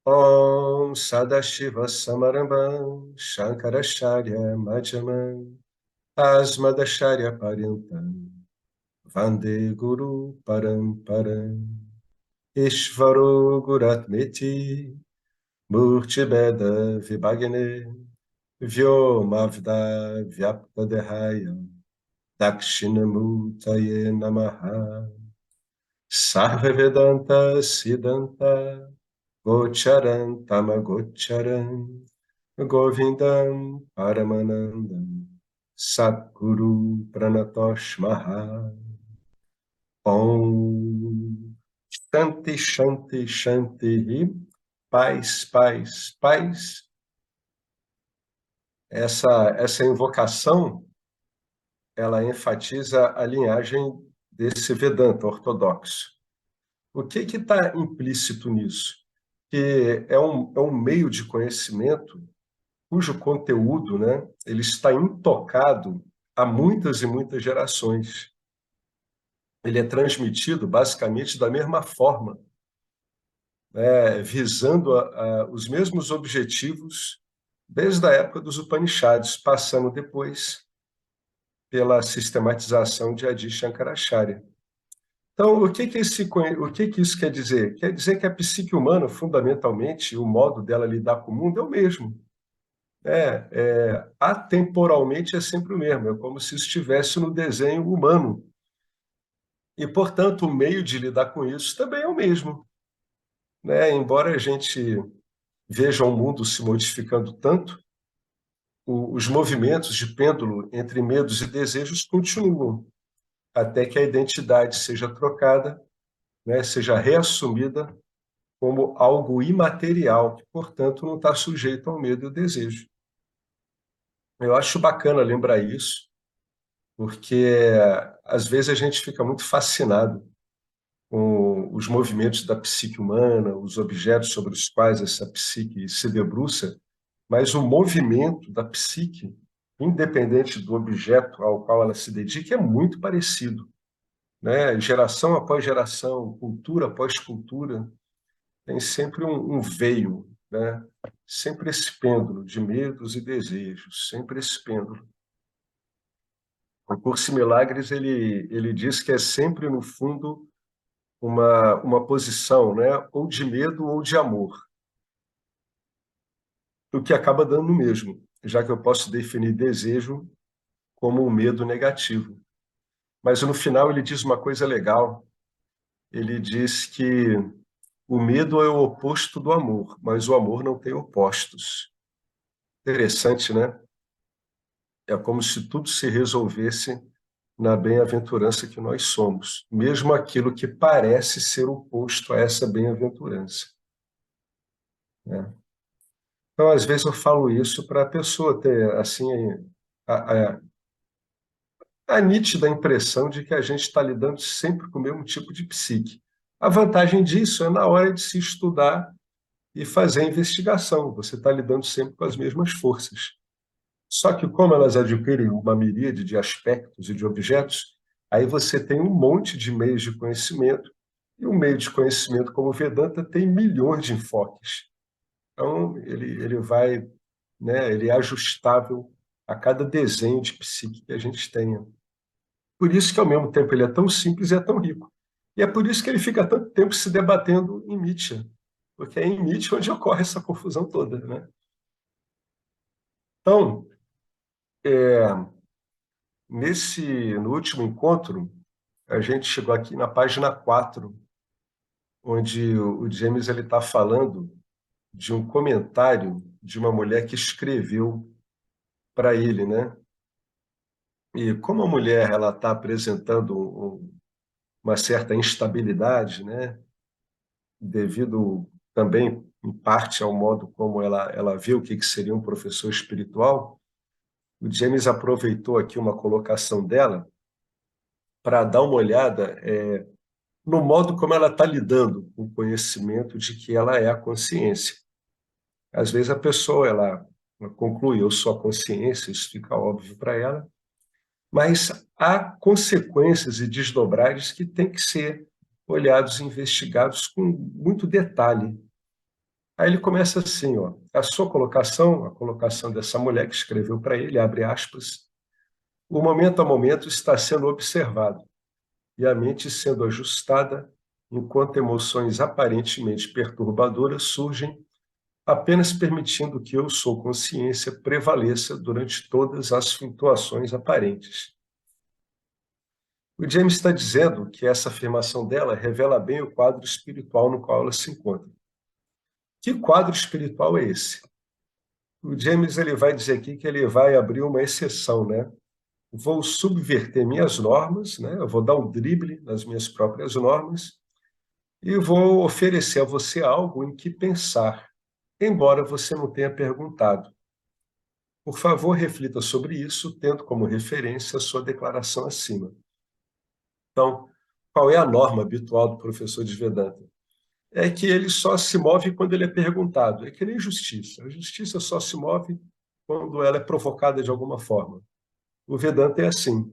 Om Sadashiva Samarambam Shankaracharya Madhyamam Asmadacharya Paryantam Vande Guru Paramparam Ishvaro Guratmeti Murtibeda Vibhagne Vyomavda Vyaptadehaya Dakshinamutaye Namaha Sarva Vedanta Siddhanta Gocharan Tamagocharan Govindam Paramanandam Satguru Pranatosh Maha Om Shanti Shanti Shanti Paz, paz, paz. Essa invocação, ela enfatiza a linhagem desse Vedanta ortodoxo. O que está implícito nisso? Que é um meio de conhecimento cujo conteúdo, né, ele está intocado há muitas e muitas gerações. Ele é transmitido basicamente da mesma forma, né, visando os mesmos objetivos desde a época dos Upanishads, passando depois pela sistematização de Adi Shankaracharya. Então, o que isso quer dizer? Quer dizer que a psique humana, fundamentalmente, o modo dela lidar com o mundo é o mesmo. Atemporalmente é sempre o mesmo, é como se estivesse no desenho humano. E, portanto, o meio de lidar com isso também é o mesmo. Né? Embora a gente veja o mundo se modificando tanto, os movimentos de pêndulo entre medos e desejos continuam, até que a identidade seja trocada, né, seja reassumida como algo imaterial, que, portanto, não está sujeito ao medo e ao desejo. Eu acho bacana lembrar isso, porque às vezes a gente fica muito fascinado com os movimentos da psique humana, os objetos sobre os quais essa psique se debruça, mas o movimento da psique, independente do objeto ao qual ela se dedica, é muito parecido, né? Geração após geração, cultura após cultura, tem sempre um veio, né? Sempre esse pêndulo de medos e desejos, sempre esse pêndulo. O Curso em Milagres, ele diz que é sempre, no fundo, uma posição, né? Ou de medo ou de amor, o que acaba dando no mesmo, já que eu posso definir desejo como um medo negativo. Mas no final ele diz uma coisa legal, ele diz que o medo é o oposto do amor, mas o amor não tem opostos. Interessante, né? É como se tudo se resolvesse na bem-aventurança que nós somos, mesmo aquilo que parece ser oposto a essa bem-aventurança, né? Então, às vezes, eu falo isso para a pessoa ter assim, a, a, a nítida impressão de que a gente está lidando sempre com o mesmo tipo de psique. A vantagem disso é na hora de se estudar e fazer a investigação. Você está lidando sempre com as mesmas forças. Só que, como elas adquirem uma miríade de aspectos e de objetos, aí você tem um monte de meios de conhecimento, e o meio de conhecimento, como o Vedanta, tem milhões de enfoques. Então, ele vai, né, ele é ajustável a cada desenho de psique que a gente tenha. Por isso que, ao mesmo tempo, ele é tão simples e é tão rico. E é por isso que ele fica tanto tempo se debatendo em Nietzsche, porque é em Nietzsche onde ocorre essa confusão toda, né? Então, no último encontro, a gente chegou aqui na página 4, onde o James está falando de um comentário de uma mulher que escreveu para ele, né? E como a mulher ela está apresentando uma certa instabilidade, né? Devido também, em parte, ao modo como ela vê o que seria um professor espiritual, o James aproveitou aqui uma colocação dela para dar uma olhada no modo como ela está lidando com o conhecimento de que ela é a consciência. Às vezes a pessoa ela conclui, eu sou a consciência, isso fica óbvio para ela, mas há consequências e desdobragens que têm que ser olhados e investigados com muito detalhe. Aí ele começa assim, ó, a sua colocação, a colocação dessa mulher que escreveu para ele, abre aspas, o momento a momento está sendo observado e a mente sendo ajustada enquanto emoções aparentemente perturbadoras surgem, apenas permitindo que eu sou consciência prevaleça durante todas as flutuações aparentes. O James está dizendo que essa afirmação dela revela bem o quadro espiritual no qual ela se encontra. Que quadro espiritual é esse? O James ele vai dizer aqui que ele vai abrir uma exceção, né? Vou subverter minhas normas, né? Eu vou dar um drible nas minhas próprias normas e vou oferecer a você algo em que pensar, embora você não tenha perguntado. Por favor, reflita sobre isso, tendo como referência a sua declaração acima. Então, qual é a norma habitual do professor de Vedanta? É que ele só se move quando ele é perguntado. É que nem justiça. A justiça só se move quando ela é provocada de alguma forma. O Vedanta é assim,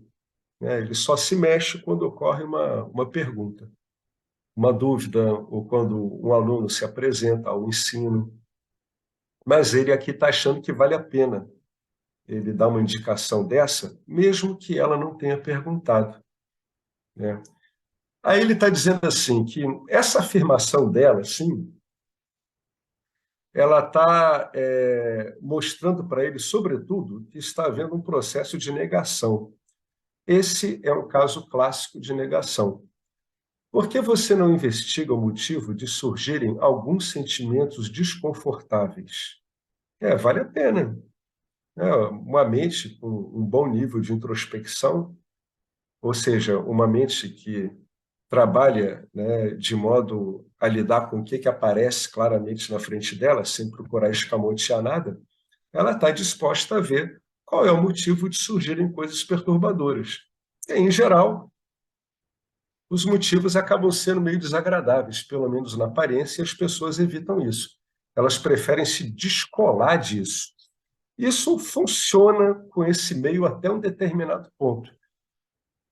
né? Ele só se mexe quando ocorre uma pergunta, uma dúvida, ou quando um aluno se apresenta ao ensino. Mas ele aqui está achando que vale a pena ele dar uma indicação dessa, mesmo que ela não tenha perguntado, né? Aí ele está dizendo assim, que essa afirmação dela, sim, ela está mostrando para ele, sobretudo, que está havendo um processo de negação. Esse é um caso clássico de negação. Por que você não investiga o motivo de surgirem alguns sentimentos desconfortáveis? Vale a pena. Uma mente com um bom nível de introspecção, ou seja, uma mente que trabalha, né, de modo a lidar com o que aparece claramente na frente dela, sem procurar escamotear nada, ela está disposta a ver qual é o motivo de surgirem coisas perturbadoras. E, em geral, os motivos acabam sendo meio desagradáveis, pelo menos na aparência, e as pessoas evitam isso. Elas preferem se descolar disso. Isso funciona com esse meio até um determinado ponto,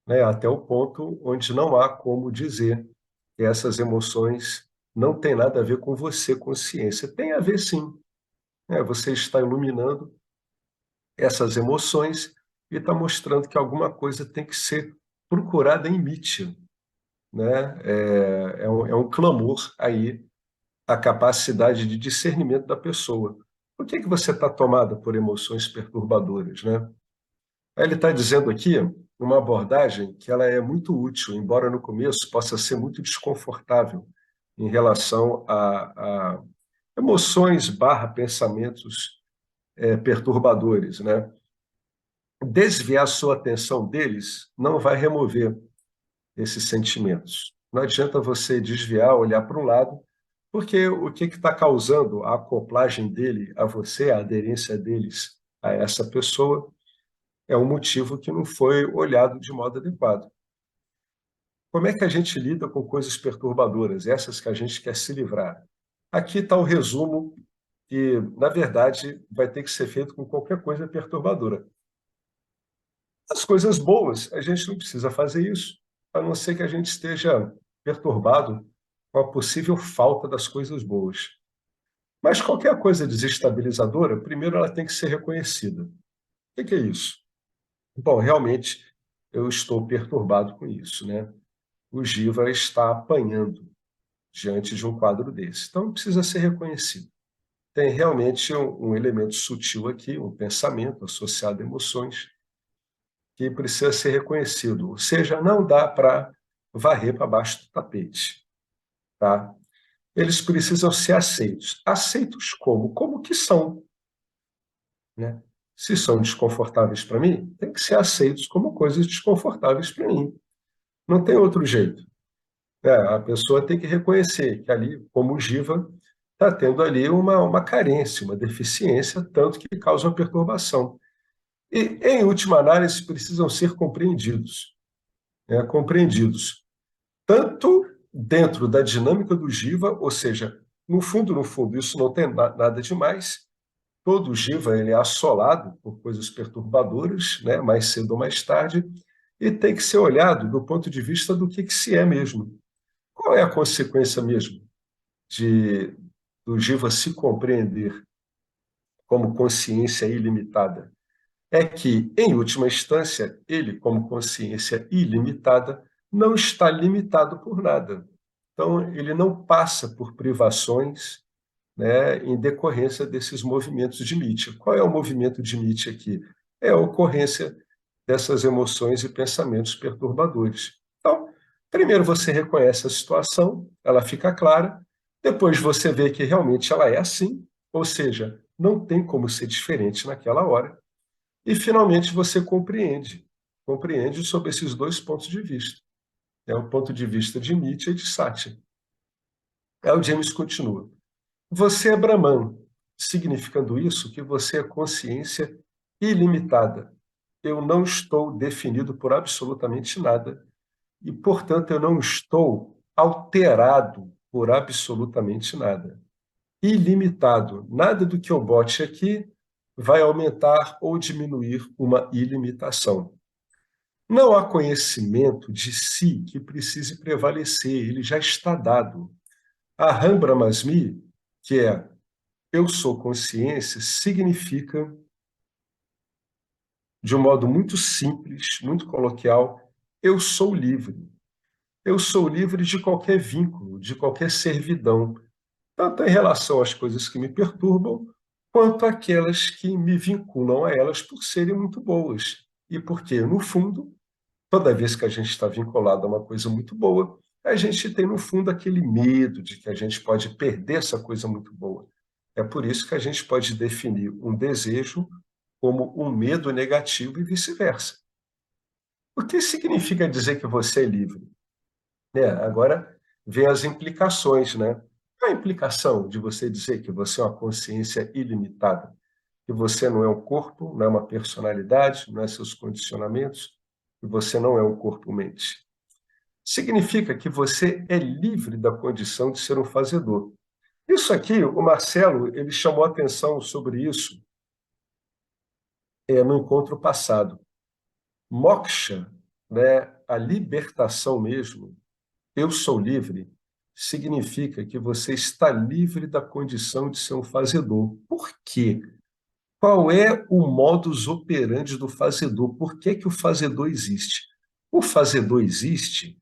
né? Até o ponto onde não há como dizer que essas emoções não têm nada a ver com você, consciência. Tem a ver, sim. Você está iluminando essas emoções e está mostrando que alguma coisa tem que ser procurada em Nietzsche, né? É um clamor aí a capacidade de discernimento da pessoa. Por que você está tomada por emoções perturbadoras, né? Aí ele está dizendo aqui uma abordagem que ela é muito útil, embora no começo possa ser muito desconfortável em relação a emoções barra pensamentos perturbadores, né? Desviar sua atenção deles não vai remover esses sentimentos. Não adianta você desviar, olhar para um lado, porque o que está causando a acoplagem dele a você, a aderência deles a essa pessoa, é um motivo que não foi olhado de modo adequado. Como é que a gente lida com coisas perturbadoras, essas que a gente quer se livrar? Aqui está o resumo que, na verdade, vai ter que ser feito com qualquer coisa perturbadora. As coisas boas, a gente não precisa fazer isso, a não ser que a gente esteja perturbado com a possível falta das coisas boas. Mas qualquer coisa desestabilizadora, primeiro ela tem que ser reconhecida. O que é isso? Bom, realmente eu estou perturbado com isso, né? O Giva está apanhando diante de um quadro desse. Então precisa ser reconhecido. Tem realmente um elemento sutil aqui, um pensamento associado a emoções, que precisa ser reconhecido. Ou seja, não dá para varrer para baixo do tapete, tá? Eles precisam ser aceitos. Aceitos como? Como que são, né? Se são desconfortáveis para mim, tem que ser aceitos como coisas desconfortáveis para mim. Não tem outro jeito. A pessoa tem que reconhecer que ali, como o Giva, está tendo ali uma carência, uma deficiência, tanto que causa uma perturbação. E, em última análise, precisam ser compreendidos, né? Compreendidos tanto dentro da dinâmica do Jiva, ou seja, no fundo, isso não tem nada demais. Todo Jiva ele é assolado por coisas perturbadoras, né? Mais cedo ou mais tarde, e tem que ser olhado do ponto de vista do que se é mesmo. Qual é a consequência mesmo de do Jiva se compreender como consciência ilimitada é que, em última instância, ele, como consciência ilimitada, não está limitado por nada. Então, ele não passa por privações, né, em decorrência desses movimentos de Nietzsche. Qual é o movimento de Nietzsche aqui? É a ocorrência dessas emoções e pensamentos perturbadores. Então, primeiro você reconhece a situação, ela fica clara, depois você vê que realmente ela é assim, ou seja, não tem como ser diferente naquela hora, e finalmente você compreende sobre esses dois pontos de vista. É o ponto de vista de Nietzsche e de Sartre. Aí o James continua. Você é Brahman, significando isso que você é consciência ilimitada. Eu não estou definido por absolutamente nada e, portanto, eu não estou alterado por absolutamente nada. Ilimitado. Nada do que eu bote aqui vai aumentar ou diminuir uma ilimitação. Não há conhecimento de si que precise prevalecer, ele já está dado. Aham Brahmasmi, que é eu sou consciência, significa, de um modo muito simples, muito coloquial, eu sou livre. Eu sou livre de qualquer vínculo, de qualquer servidão, tanto em relação às coisas que me perturbam, quanto àquelas que me vinculam a elas por serem muito boas. E porque, no fundo, toda vez que a gente está vinculado a uma coisa muito boa, a gente tem, no fundo, aquele medo de que a gente pode perder essa coisa muito boa. É por isso que a gente pode definir um desejo como um medo negativo e vice-versa. O que significa dizer que você é livre? Agora vem as implicações, né? Qual a implicação de você dizer que você é uma consciência ilimitada? Que você não é um corpo, não é uma personalidade, não é seus condicionamentos, que você não é um corpo-mente. Significa que você é livre da condição de ser um fazedor. Isso aqui, o Marcelo, ele chamou atenção sobre isso no encontro passado. Moksha, né, a libertação mesmo, eu sou livre, significa que você está livre da condição de ser um fazedor. Por quê? Qual é o modus operandi do fazedor? Por que que o fazedor existe? O fazedor existe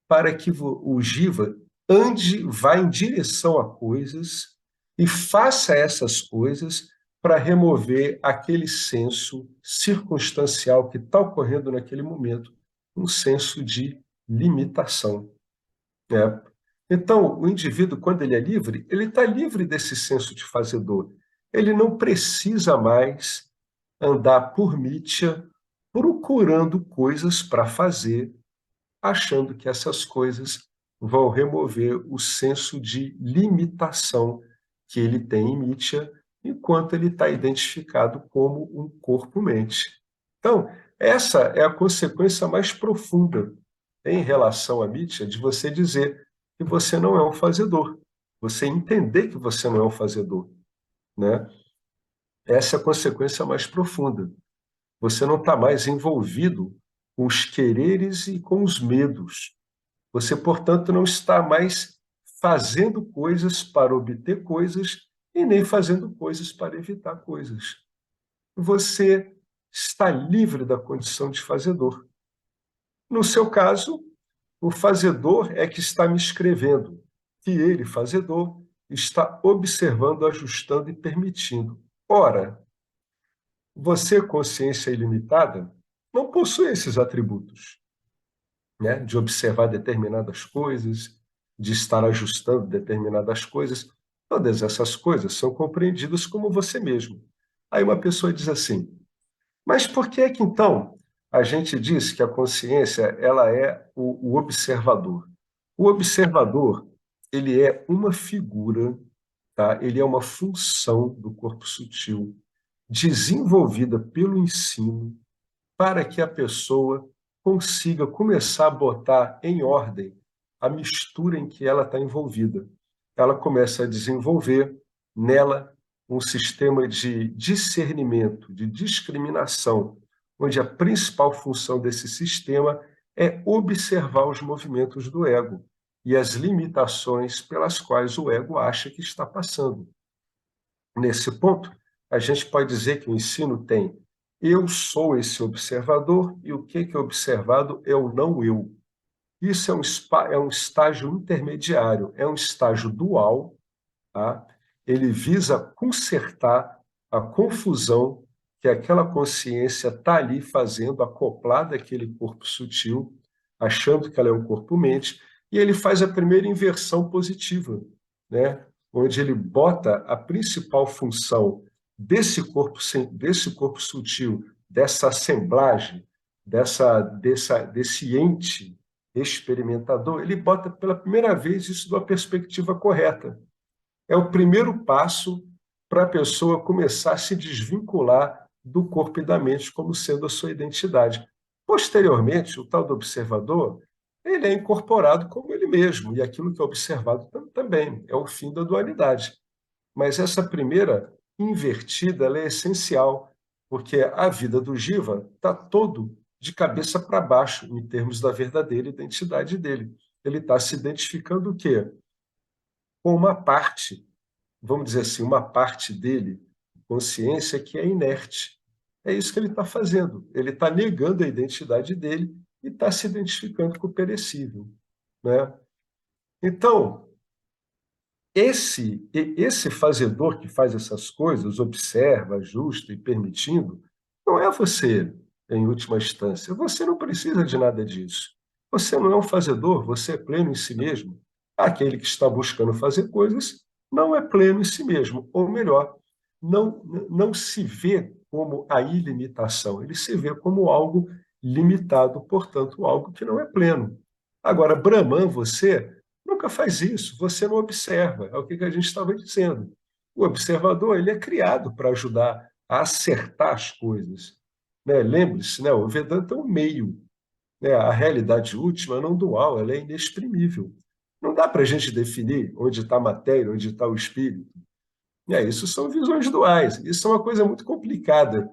para que o Jiva ande, vá em direção a coisas e faça essas coisas para remover aquele senso circunstancial que está ocorrendo naquele momento, um senso de limitação. Né? Então, o indivíduo, quando ele é livre, ele está livre desse senso de fazedor. Ele não precisa mais andar por mítia procurando coisas para fazer, achando que essas coisas vão remover o senso de limitação que ele tem em mítia, enquanto ele está identificado como um corpo-mente. Então, essa é a consequência mais profunda em relação à mítia de você dizer que você não é um fazedor, você entender que você não é um fazedor, né? Essa é a consequência mais profunda. Você não está mais envolvido com os quereres e com os medos. Você, portanto, não está mais fazendo coisas para obter coisas e nem fazendo coisas para evitar coisas. Você está livre da condição de fazedor. No seu caso, o fazedor é que está me escrevendo, que ele, fazedor, está observando, ajustando e permitindo. Ora, você, consciência ilimitada, não possui esses atributos, né? De observar determinadas coisas, de estar ajustando determinadas coisas. Todas essas coisas são compreendidas como você mesmo. Aí uma pessoa diz assim, mas por que é que então a gente diz que a consciência ela é o observador? O observador, ele é uma figura, tá? Ele é uma função do corpo sutil desenvolvida pelo ensino para que a pessoa consiga começar a botar em ordem a mistura em que ela está envolvida. Ela começa a desenvolver nela um sistema de discernimento, de discriminação, onde a principal função desse sistema é observar os movimentos do ego. e as limitações pelas quais o ego acha que está passando. Nesse ponto, a gente pode dizer que o ensino tem eu sou esse observador e o que é observado é o não eu. Isso é um estágio intermediário, é um estágio dual, tá? Ele visa consertar a confusão que aquela consciência está ali fazendo, acoplada àquele corpo sutil, achando que ela é um corpo-mente, e ele faz a primeira inversão positiva, né? Onde ele bota a principal função desse corpo sutil, dessa assemblagem, desse ente experimentador, ele bota pela primeira vez isso de uma perspectiva correta. É o primeiro passo para a pessoa começar a se desvincular do corpo e da mente como sendo a sua identidade. Posteriormente, o tal do observador, ele é incorporado como ele mesmo, e aquilo que é observado também, é o fim da dualidade. Mas essa primeira invertida, ela é essencial, porque a vida do Jiva está todo de cabeça para baixo, em termos da verdadeira identidade dele. Ele está se identificando o quê? Com uma parte, vamos dizer assim, uma parte dele, consciência, que é inerte. É isso que ele está fazendo. Ele está negando a identidade dele e está se identificando com o perecível, né? Então, esse fazedor que faz essas coisas, observa, ajusta e permitindo, não é você, em última instância. Você não precisa de nada disso. Você não é um fazedor, você é pleno em si mesmo. Aquele que está buscando fazer coisas não é pleno em si mesmo, ou melhor, não se vê como a ilimitação, ele se vê como algo limitado, portanto, algo que não é pleno. Agora, Brahman, você nunca faz isso, você não observa, é o que a gente estava dizendo. O observador ele é criado para ajudar a acertar as coisas. Né? Lembre-se, né? O Vedanta é um meio. Né? A realidade última não dual, ela é inexprimível. Não dá para a gente definir onde está a matéria, onde está o espírito. Isso são visões duais. Isso é uma coisa muito complicada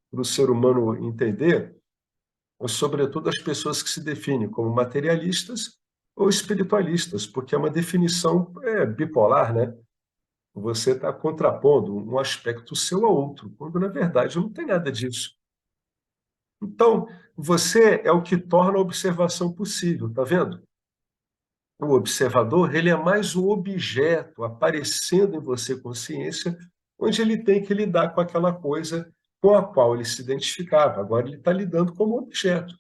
para o ser humano entender, sobretudo as pessoas que se definem como materialistas ou espiritualistas, porque é uma definição bipolar, né? Você está contrapondo um aspecto seu a outro, quando na verdade não tem nada disso. Então, você é o que torna a observação possível, tá vendo? O observador, ele é mais um objeto aparecendo em você consciência, onde ele tem que lidar com aquela coisa com a qual ele se identificava. Agora ele está lidando como objeto.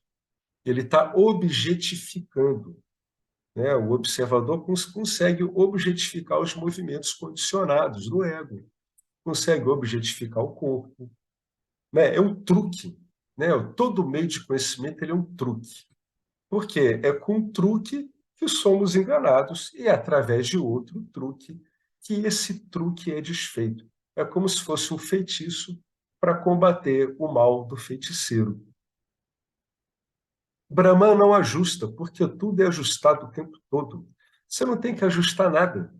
Ele está objetificando. Né? O observador consegue objetificar os movimentos condicionados do ego, consegue objetificar o corpo. Né? É um truque. Né? Todo meio de conhecimento ele é um truque. Por quê? É com um truque que somos enganados e é através de outro truque que esse truque é desfeito. É como se fosse um feitiço para combater o mal do feiticeiro. Brahman não ajusta, porque tudo é ajustado o tempo todo. Você não tem que ajustar nada,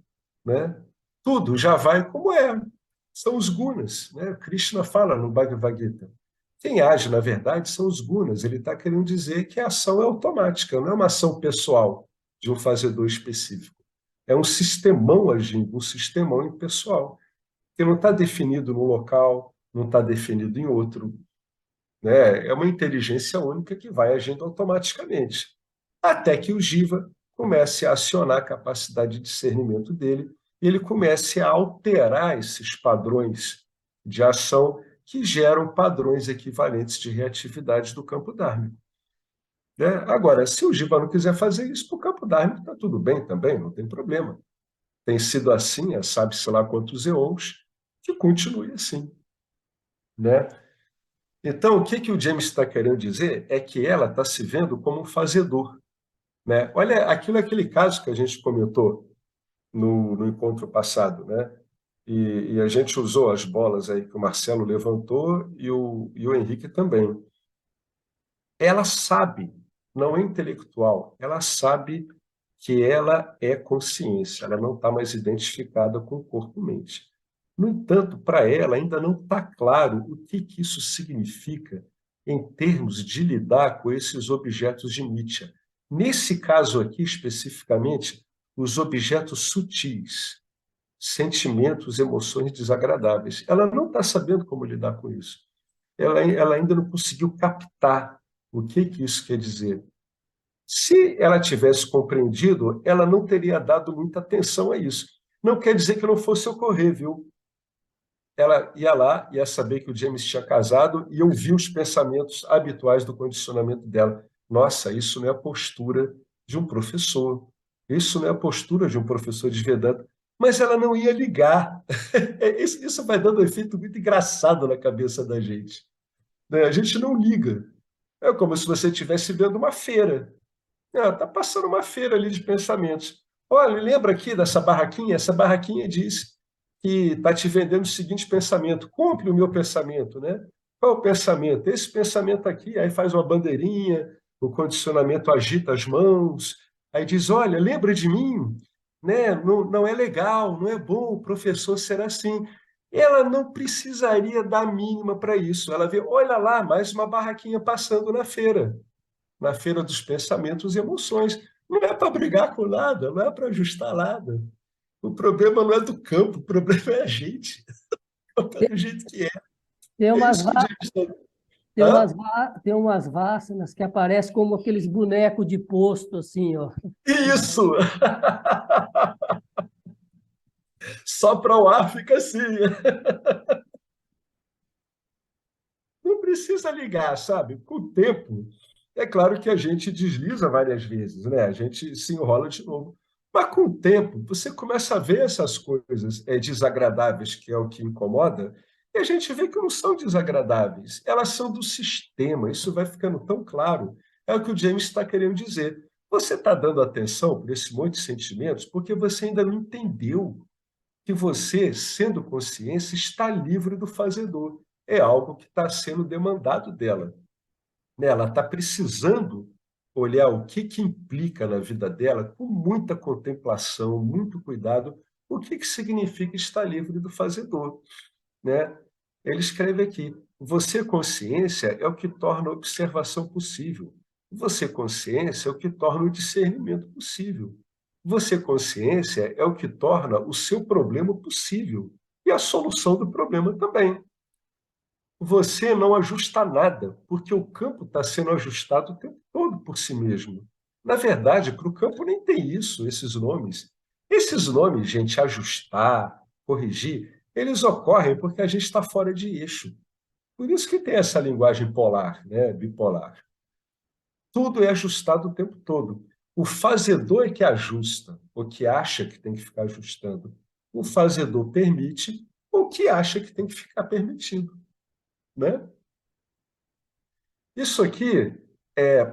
né? Tudo já vai como é. São os gunas, né? Krishna fala no Bhagavad Gita. Quem age, na verdade, são os gunas. Ele está querendo dizer que a ação é automática, não é uma ação pessoal de um fazedor específico. É um sistemão agindo, um sistemão impessoal, que não está definido num local, não está definido em outro, né? É uma inteligência única que vai agindo automaticamente, até que o Jiva comece a acionar a capacidade de discernimento dele e ele comece a alterar esses padrões de ação que geram padrões equivalentes de reatividade do campo dármico. Né? Agora, se o Jiva não quiser fazer isso, para o campo dármico está tudo bem também, não tem problema. Tem sido assim, sabe-se lá quantos eons, que continue assim. Né? Então, o que o James está querendo dizer é que ela está se vendo como um fazedor. Né? Olha, aquilo é aquele caso que a gente comentou no encontro passado, né? E a gente usou as bolas aí que o Marcelo levantou e o Henrique também. Ela sabe, não é intelectual, ela sabe que ela é consciência, ela não está mais identificada com o corpo-mente. No entanto, para ela ainda não está claro o que isso significa em termos de lidar com esses objetos de Nietzsche. Nesse caso aqui, especificamente, os objetos sutis, sentimentos, emoções desagradáveis. Ela não está sabendo como lidar com isso. Ela ainda não conseguiu captar o que isso quer dizer. Se ela tivesse compreendido, ela não teria dado muita atenção a isso. Não quer dizer que não fosse ocorrer, viu? Ela ia lá, ia saber que o James tinha casado e ouvir os pensamentos habituais do condicionamento dela. Nossa, isso não é a postura de um professor. Isso não é a postura de um professor de Vedanta. Mas ela não ia ligar. Isso vai dando um efeito muito engraçado na cabeça da gente, né? A gente não liga. É como se você estivesse vendo uma feira. Está passando uma feira ali de pensamentos. Olha, lembra aqui dessa barraquinha? Essa barraquinha diz que está te vendendo o seguinte pensamento: compre o meu pensamento, né? Qual é o pensamento? Esse pensamento aqui, aí faz uma bandeirinha, o condicionamento agita as mãos, aí diz: olha, lembra de mim, né? Não, não é legal, não é bom o professor ser assim. Ela não precisaria dar mínima para isso. Ela vê, olha lá, mais uma barraquinha passando na feira dos pensamentos e emoções. Não é para brigar com nada, não é para ajustar nada. O problema não é do campo, o problema é a gente. É do jeito que é. Tem É umas, isso que o va- James está. tem Hã? tem umas vacinas que aparecem como aqueles bonecos de posto, assim, ó. Isso! Só para o ar fica assim. Não precisa ligar, sabe? Com o tempo, é claro que a gente desliza várias vezes, né? A gente se enrola de novo. Mas com o tempo, você começa a ver essas coisas desagradáveis, que é o que incomoda, e a gente vê que não são desagradáveis, elas são do sistema. Isso vai ficando tão claro. É o que o James está querendo dizer. Você está dando atenção para esse monte de sentimentos porque você ainda não entendeu que você, sendo consciência, está livre do fazedor. É algo que está sendo demandado dela, né? Ela está precisando olhar o que implica na vida dela com muita contemplação, muito cuidado, o que significa estar livre do fazedor, né? Ele escreve aqui: você consciência é o que torna a observação possível. Você consciência é o que torna o discernimento possível. Você consciência é o que torna o seu problema possível e a solução do problema também. Você não ajusta nada, porque o campo está sendo ajustado o tempo todo por si mesmo. Na verdade, para o campo nem tem isso, esses nomes. Esses nomes, gente, ajustar, corrigir, eles ocorrem porque a gente está fora de eixo. Por isso que tem essa linguagem polar, né, bipolar. Tudo é ajustado o tempo todo. O fazedor é que ajusta, o que acha que tem que ficar ajustando. O fazedor permite o que acha que tem que ficar permitido, né? Isso aqui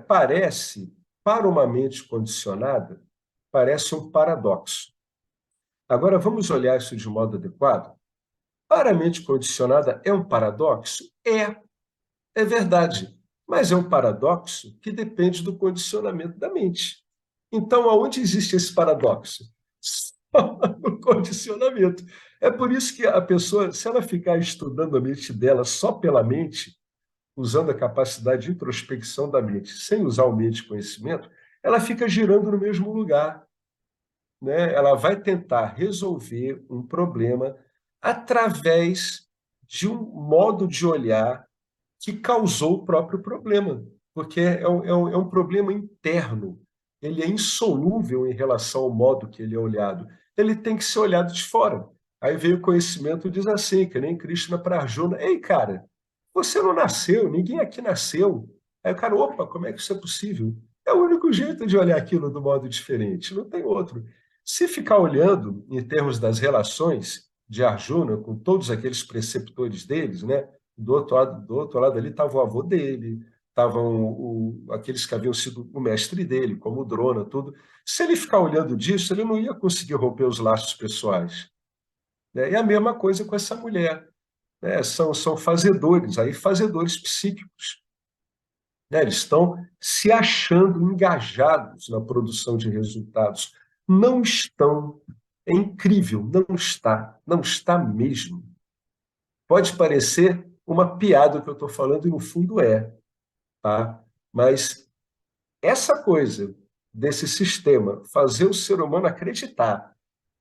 parece, para uma mente condicionada, parece um paradoxo. Agora, vamos olhar isso de um modo adequado? Para a mente condicionada, é um paradoxo? É verdade. Mas é um paradoxo que depende do condicionamento da mente. Então, aonde existe esse paradoxo? Só no condicionamento. É por isso que a pessoa, se ela ficar estudando a mente dela só pela mente, usando a capacidade de introspecção da mente, sem usar o meio de conhecimento, ela fica girando no mesmo lugar, né? Ela vai tentar resolver um problema através de um modo de olhar que causou o próprio problema, porque é um problema interno. Ele é insolúvel em relação ao modo que ele é olhado. Ele tem que ser olhado de fora. Aí veio o conhecimento e diz assim, que nem Krishna para Arjuna: ei, cara, você não nasceu, ninguém aqui nasceu. Aí o cara: opa, como é que isso é possível? É o único jeito de olhar aquilo do modo diferente, não tem outro. Se ficar olhando em termos das relações de Arjuna com todos aqueles preceptores deles, né? Do outro lado ali estava o avô dele, estavam aqueles que haviam sido o mestre dele, como o Drona, tudo. Se ele ficar olhando disso, ele não ia conseguir romper os laços pessoais, né? E a mesma coisa com essa mulher, né? São fazedores, aí fazedores psíquicos, né? Eles estão se achando engajados na produção de resultados. Não estão. É incrível, não está mesmo. Pode parecer uma piada o que eu estou falando, e no fundo é, tá? Mas essa coisa desse sistema, fazer o ser humano acreditar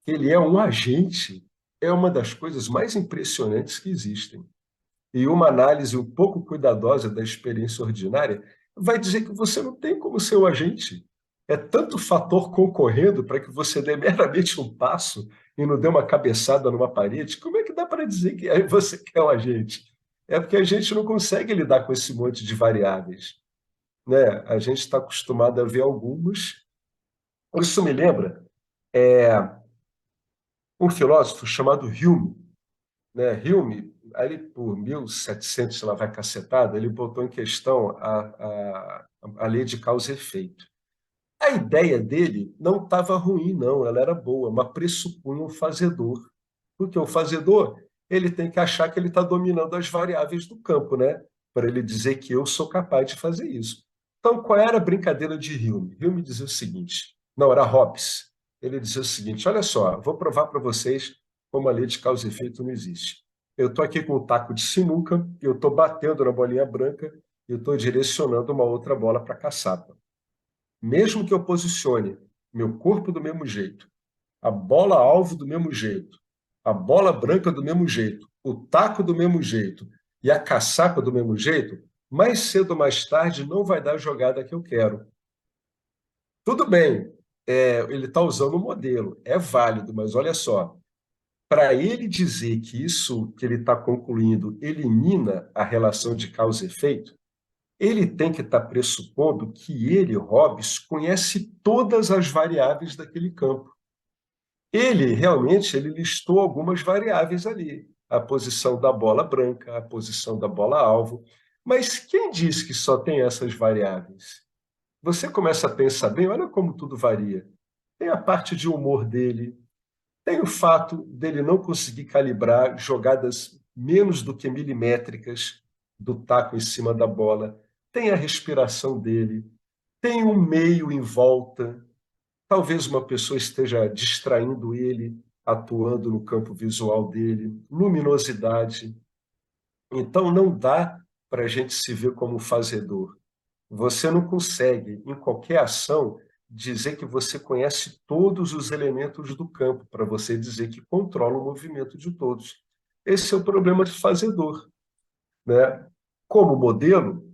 que ele é um agente, é uma das coisas mais impressionantes que existem. E uma análise um pouco cuidadosa da experiência ordinária vai dizer que você não tem como ser o agente. É tanto fator concorrendo para que você dê meramente um passo e não dê uma cabeçada numa parede. Como é que dá para dizer que você quer o agente? É porque a gente não consegue lidar com esse monte de variáveis, né? A gente está acostumado a ver algumas. Isso me lembra um filósofo chamado Hume, né? Hume, ali por 1700, sei lá, vai cacetada, ele botou em questão a lei de causa e efeito. A ideia dele não estava ruim, não, ela era boa, mas pressupunha um fazedor. Porque o fazedor, ele tem que achar que ele está dominando as variáveis do campo, né? Para ele dizer que eu sou capaz de fazer isso. Então, qual era a brincadeira de Hume? Hume dizia o seguinte, não, era Hobbes. Ele dizia o seguinte, olha só, vou provar para vocês como a lei de causa e efeito não existe. Eu estou aqui com um taco de sinuca, eu estou batendo na bolinha branca e eu estou direcionando uma outra bola para a caçapa. Mesmo que eu posicione meu corpo do mesmo jeito, a bola alvo do mesmo jeito, a bola branca do mesmo jeito, o taco do mesmo jeito e a caçapa do mesmo jeito, mais cedo ou mais tarde não vai dar a jogada que eu quero. Tudo bem, ele está usando o modelo, é válido, mas olha só, para ele dizer que isso que ele está concluindo elimina a relação de causa e efeito, ele tem que estar pressupondo que ele, Hobbes, conhece todas as variáveis daquele campo. Ele realmente ele listou algumas variáveis ali, a posição da bola branca, a posição da bola alvo, mas quem diz que só tem essas variáveis? Você começa a pensar bem, olha como tudo varia. Tem a parte de humor dele, tem o fato dele não conseguir calibrar jogadas menos do que milimétricas do taco em cima da bola, tem a respiração dele, tem um meio em volta. Talvez uma pessoa esteja distraindo ele, atuando no campo visual dele, luminosidade. Então, não dá para a gente se ver como fazedor. Você não consegue, em qualquer ação, dizer que você conhece todos os elementos do campo, para você dizer que controla o movimento de todos. Esse é o problema de fazedor, né? Como modelo,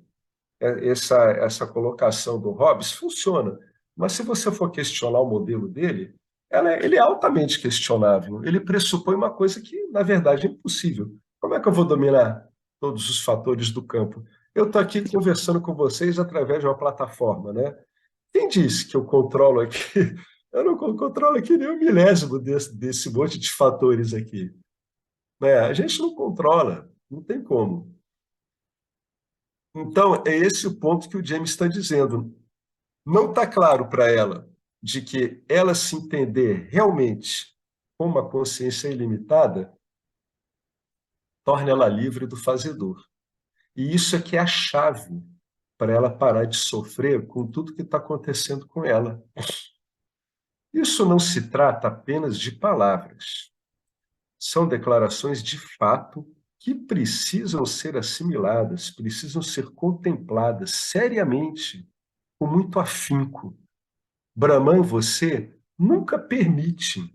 essa colocação do Hobbes funciona, mas se você for questionar o modelo dele, ele é altamente questionável. Ele pressupõe uma coisa que, na verdade, é impossível. Como é que eu vou dominar todos os fatores do campo? Eu estou aqui conversando com vocês através de uma plataforma, né? Quem disse que eu controlo aqui? Eu não controlo aqui nem um milésimo desse monte de fatores aqui, né? A gente não controla, não tem como. Então, é esse o ponto que o James está dizendo. Não está claro para ela de que ela se entender realmente com uma consciência ilimitada torna ela livre do fazedor. E isso é que é a chave para ela parar de sofrer com tudo que está acontecendo com ela. Isso não se trata apenas de palavras. São declarações de fato que precisam ser assimiladas, precisam ser contempladas seriamente, com muito afinco. Brahman, você nunca permite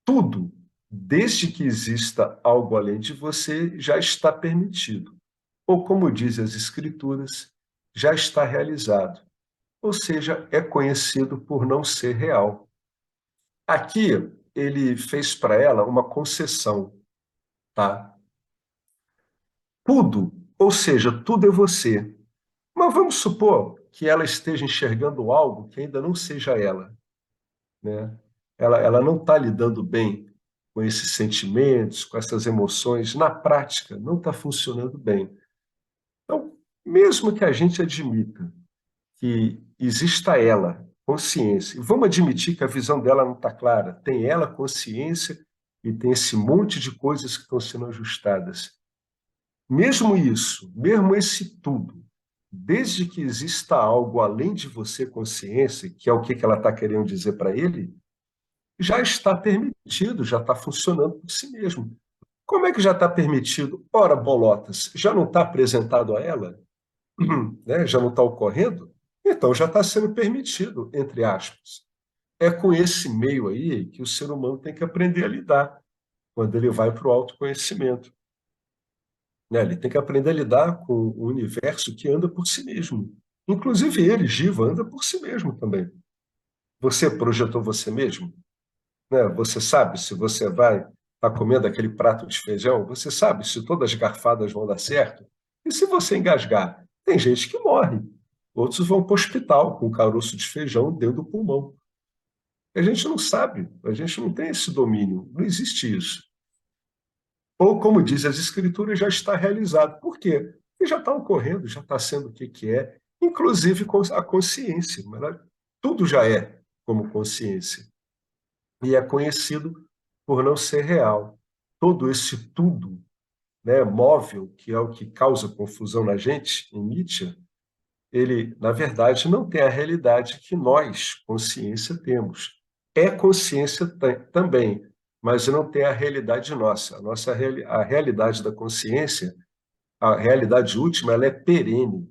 tudo, desde que exista algo além de você, já está permitido. Ou, como dizem as escrituras, já está realizado. Ou seja, é conhecido por não ser real. Aqui, ele fez para ela uma concessão, tá? Tudo, ou seja, tudo é você. Mas vamos supor que ela esteja enxergando algo que ainda não seja ela, né? Ela não está lidando bem com esses sentimentos, com essas emoções. Na prática, não está funcionando bem. Então, mesmo que a gente admita que exista ela, consciência, e vamos admitir que a visão dela não está clara, tem ela consciência e tem esse monte de coisas que estão sendo ajustadas. Mesmo isso, mesmo esse tudo, desde que exista algo além de você, consciência, que é o que ela está querendo dizer para ele, já está permitido, já está funcionando por si mesmo. Como é que já está permitido? Ora, bolotas, já não está apresentado a ela? Né? Já não está ocorrendo? Então já está sendo permitido, entre aspas. É com esse meio aí que o ser humano tem que aprender a lidar quando ele vai para o autoconhecimento. Né? Ele tem que aprender a lidar com o universo que anda por si mesmo. Inclusive ele, Giva, anda por si mesmo também. Você projetou você mesmo? Né? Você sabe se você vai estar comendo aquele prato de feijão? Você sabe se todas as garfadas vão dar certo? E se você engasgar? Tem gente que morre. Outros vão para o hospital com um caroço de feijão dentro do pulmão. A gente não sabe, a gente não tem esse domínio, não existe isso. Ou, como diz as escrituras, já está realizado. Por quê? Porque já está ocorrendo, já está sendo o que é, inclusive a consciência. Tudo já é como consciência. E é conhecido por não ser real. Todo esse tudo, né, móvel, que é o que causa confusão na gente, em Nietzsche, ele, na verdade, não tem a realidade que nós, consciência, temos. É consciência também, mas não tem a realidade nossa. A realidade da consciência, a realidade última, ela é perene,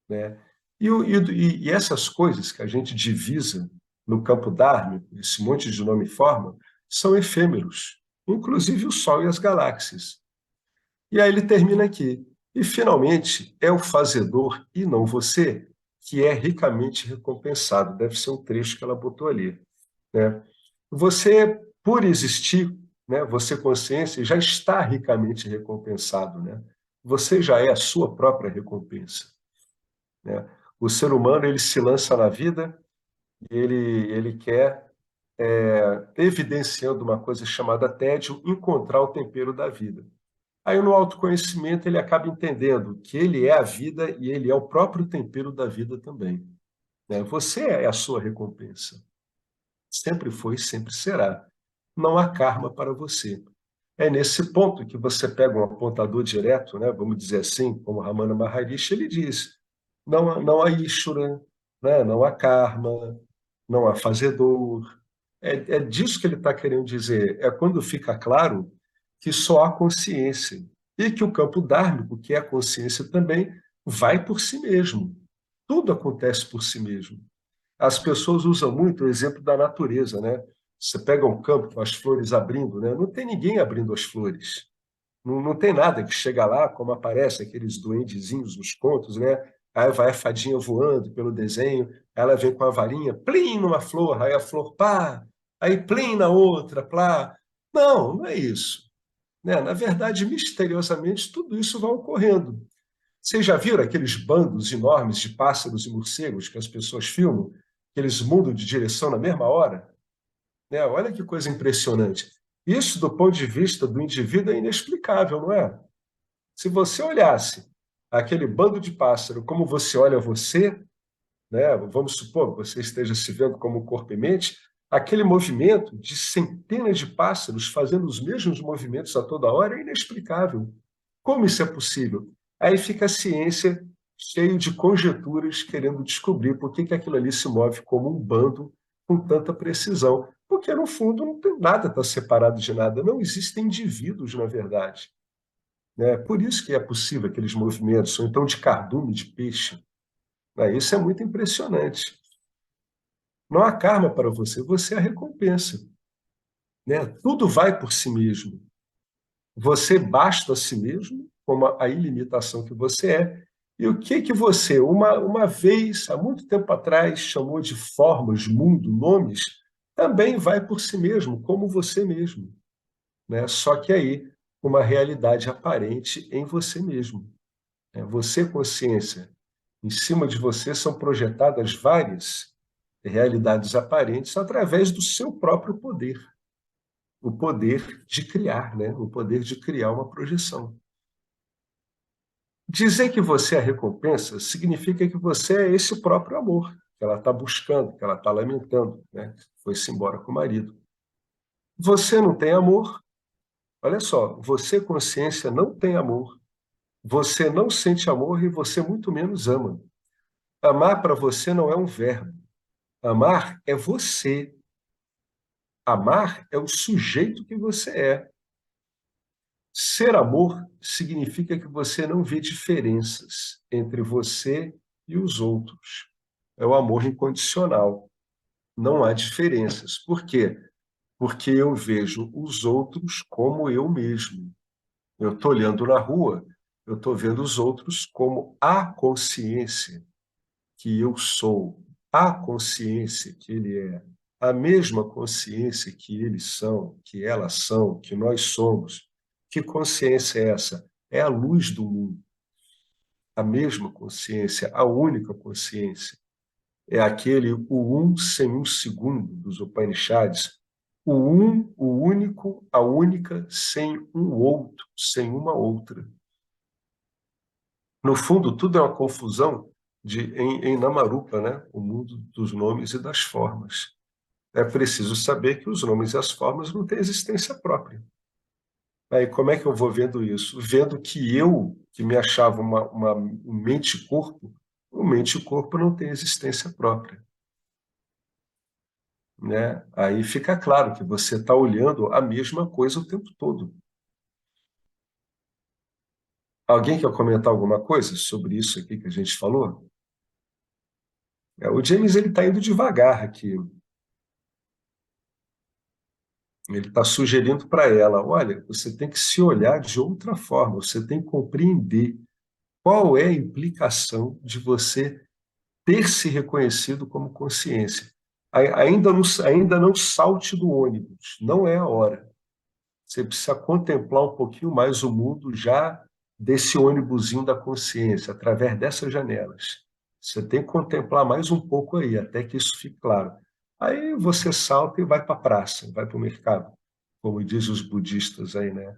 né? E essas coisas que a gente divisa no campo dármico, esse monte de nome e forma, são efêmeros, inclusive o Sol e as galáxias. E aí ele termina aqui. E, finalmente, é o fazedor e não você que é ricamente recompensado. Deve ser um trecho que ela botou ali. Né? Você, por existir, né, você consciência, já está ricamente recompensado. Né? Você já é a sua própria recompensa. Né? O ser humano ele se lança na vida, ele quer, evidenciando uma coisa chamada tédio, encontrar o tempero da vida. Aí, no autoconhecimento, ele acaba entendendo que ele é a vida e ele é o próprio tempero da vida também. Né? Você é a sua recompensa. Sempre foi e sempre será. Não há karma para você. É nesse ponto que você pega um apontador direto, né? Vamos dizer assim, como Ramana Maharishi, ele diz, não há Ishvara, né? Não há karma, não há fazedor. É disso que ele está querendo dizer. É quando fica claro que só há consciência e que o campo dármico, que é a consciência também, vai por si mesmo. Tudo acontece por si mesmo. As pessoas usam muito o exemplo da natureza, né? Você pega um campo com as flores abrindo, né? Não tem ninguém abrindo as flores. Não tem nada que chega lá, como aparece aqueles duendezinhos nos contos, né? Aí vai a fadinha voando pelo desenho, ela vem com a varinha, plim numa flor, aí a flor pá, aí plim na outra, plá. Não é isso. Né? Na verdade, misteriosamente, tudo isso vai ocorrendo. Vocês já viram aqueles bandos enormes de pássaros e morcegos que as pessoas filmam? Que eles mudam de direção na mesma hora? Né? Olha que coisa impressionante. Isso, do ponto de vista do indivíduo, é inexplicável, não é? Se você olhasse aquele bando de pássaro como você olha você, né? Vamos supor que você esteja se vendo como corpo e mente, aquele movimento de centenas de pássaros fazendo os mesmos movimentos a toda hora é inexplicável. Como isso é possível? Aí fica a ciência cheio de conjecturas querendo descobrir por que aquilo ali se move como um bando com tanta precisão. Porque, no fundo, não tem nada está separado de nada. Não existem indivíduos, na verdade. Né? Por isso que é possível aqueles movimentos, ou então de cardume de peixe. Né? Isso é muito impressionante. Não há karma para você, você é a recompensa. Né? Tudo vai por si mesmo. Você basta a si mesmo, como a ilimitação que você é. E o que você, uma vez, há muito tempo atrás, chamou de formas, mundo, nomes, também vai por si mesmo, como você mesmo. Né? Só que aí, uma realidade aparente em você mesmo. Né? Você, consciência, em cima de você são projetadas várias realidades aparentes através do seu próprio poder. O poder de criar, né? O poder de criar uma projeção. Dizer que você é a recompensa significa que você é esse próprio amor que ela está buscando, que ela está lamentando, né? Foi-se embora com o marido. Você não tem amor. Olha só, você, consciência, não tem amor. Você não sente amor e você muito menos ama. Amar para você não é um verbo. Amar é você. Amar é o sujeito que você é. Ser amor significa que você não vê diferenças entre você e os outros. é o amor incondicional. Não há diferenças. Por quê? Porque eu vejo os outros como eu mesmo. Eu estou olhando na rua, eu estou vendo os outros como a consciência que eu sou, a consciência que ele é, a mesma consciência que eles são, que elas são, que nós somos. Que consciência é essa? É a luz do mundo. A mesma consciência, a única consciência. É aquele o um sem um segundo dos Upanishads. O um, o único, a única, sem um outro, sem uma outra. No fundo, tudo é uma confusão em Namarupa, né? O mundo dos nomes e das formas. É preciso saber que os nomes e as formas não têm existência própria. Aí como é que eu vou vendo isso? Vendo que eu, que me achava um mente-corpo, o mente-corpo não tem existência própria. Né? Aí fica claro que você está olhando a mesma coisa o tempo todo. Alguém quer comentar alguma coisa sobre isso aqui que a gente falou? O James ele está indo devagar aqui. Ele está sugerindo para ela, olha, você tem que se olhar de outra forma, você tem que compreender qual é a implicação de você ter se reconhecido como consciência. Ainda não salte do ônibus, não é a hora. Você precisa contemplar um pouquinho mais o mundo já desse ônibusinho da consciência, através dessas janelas. Você tem que contemplar mais um pouco aí, até que isso fique claro. Aí você salta e vai para a praça, vai para o mercado, como dizem os budistas aí, né?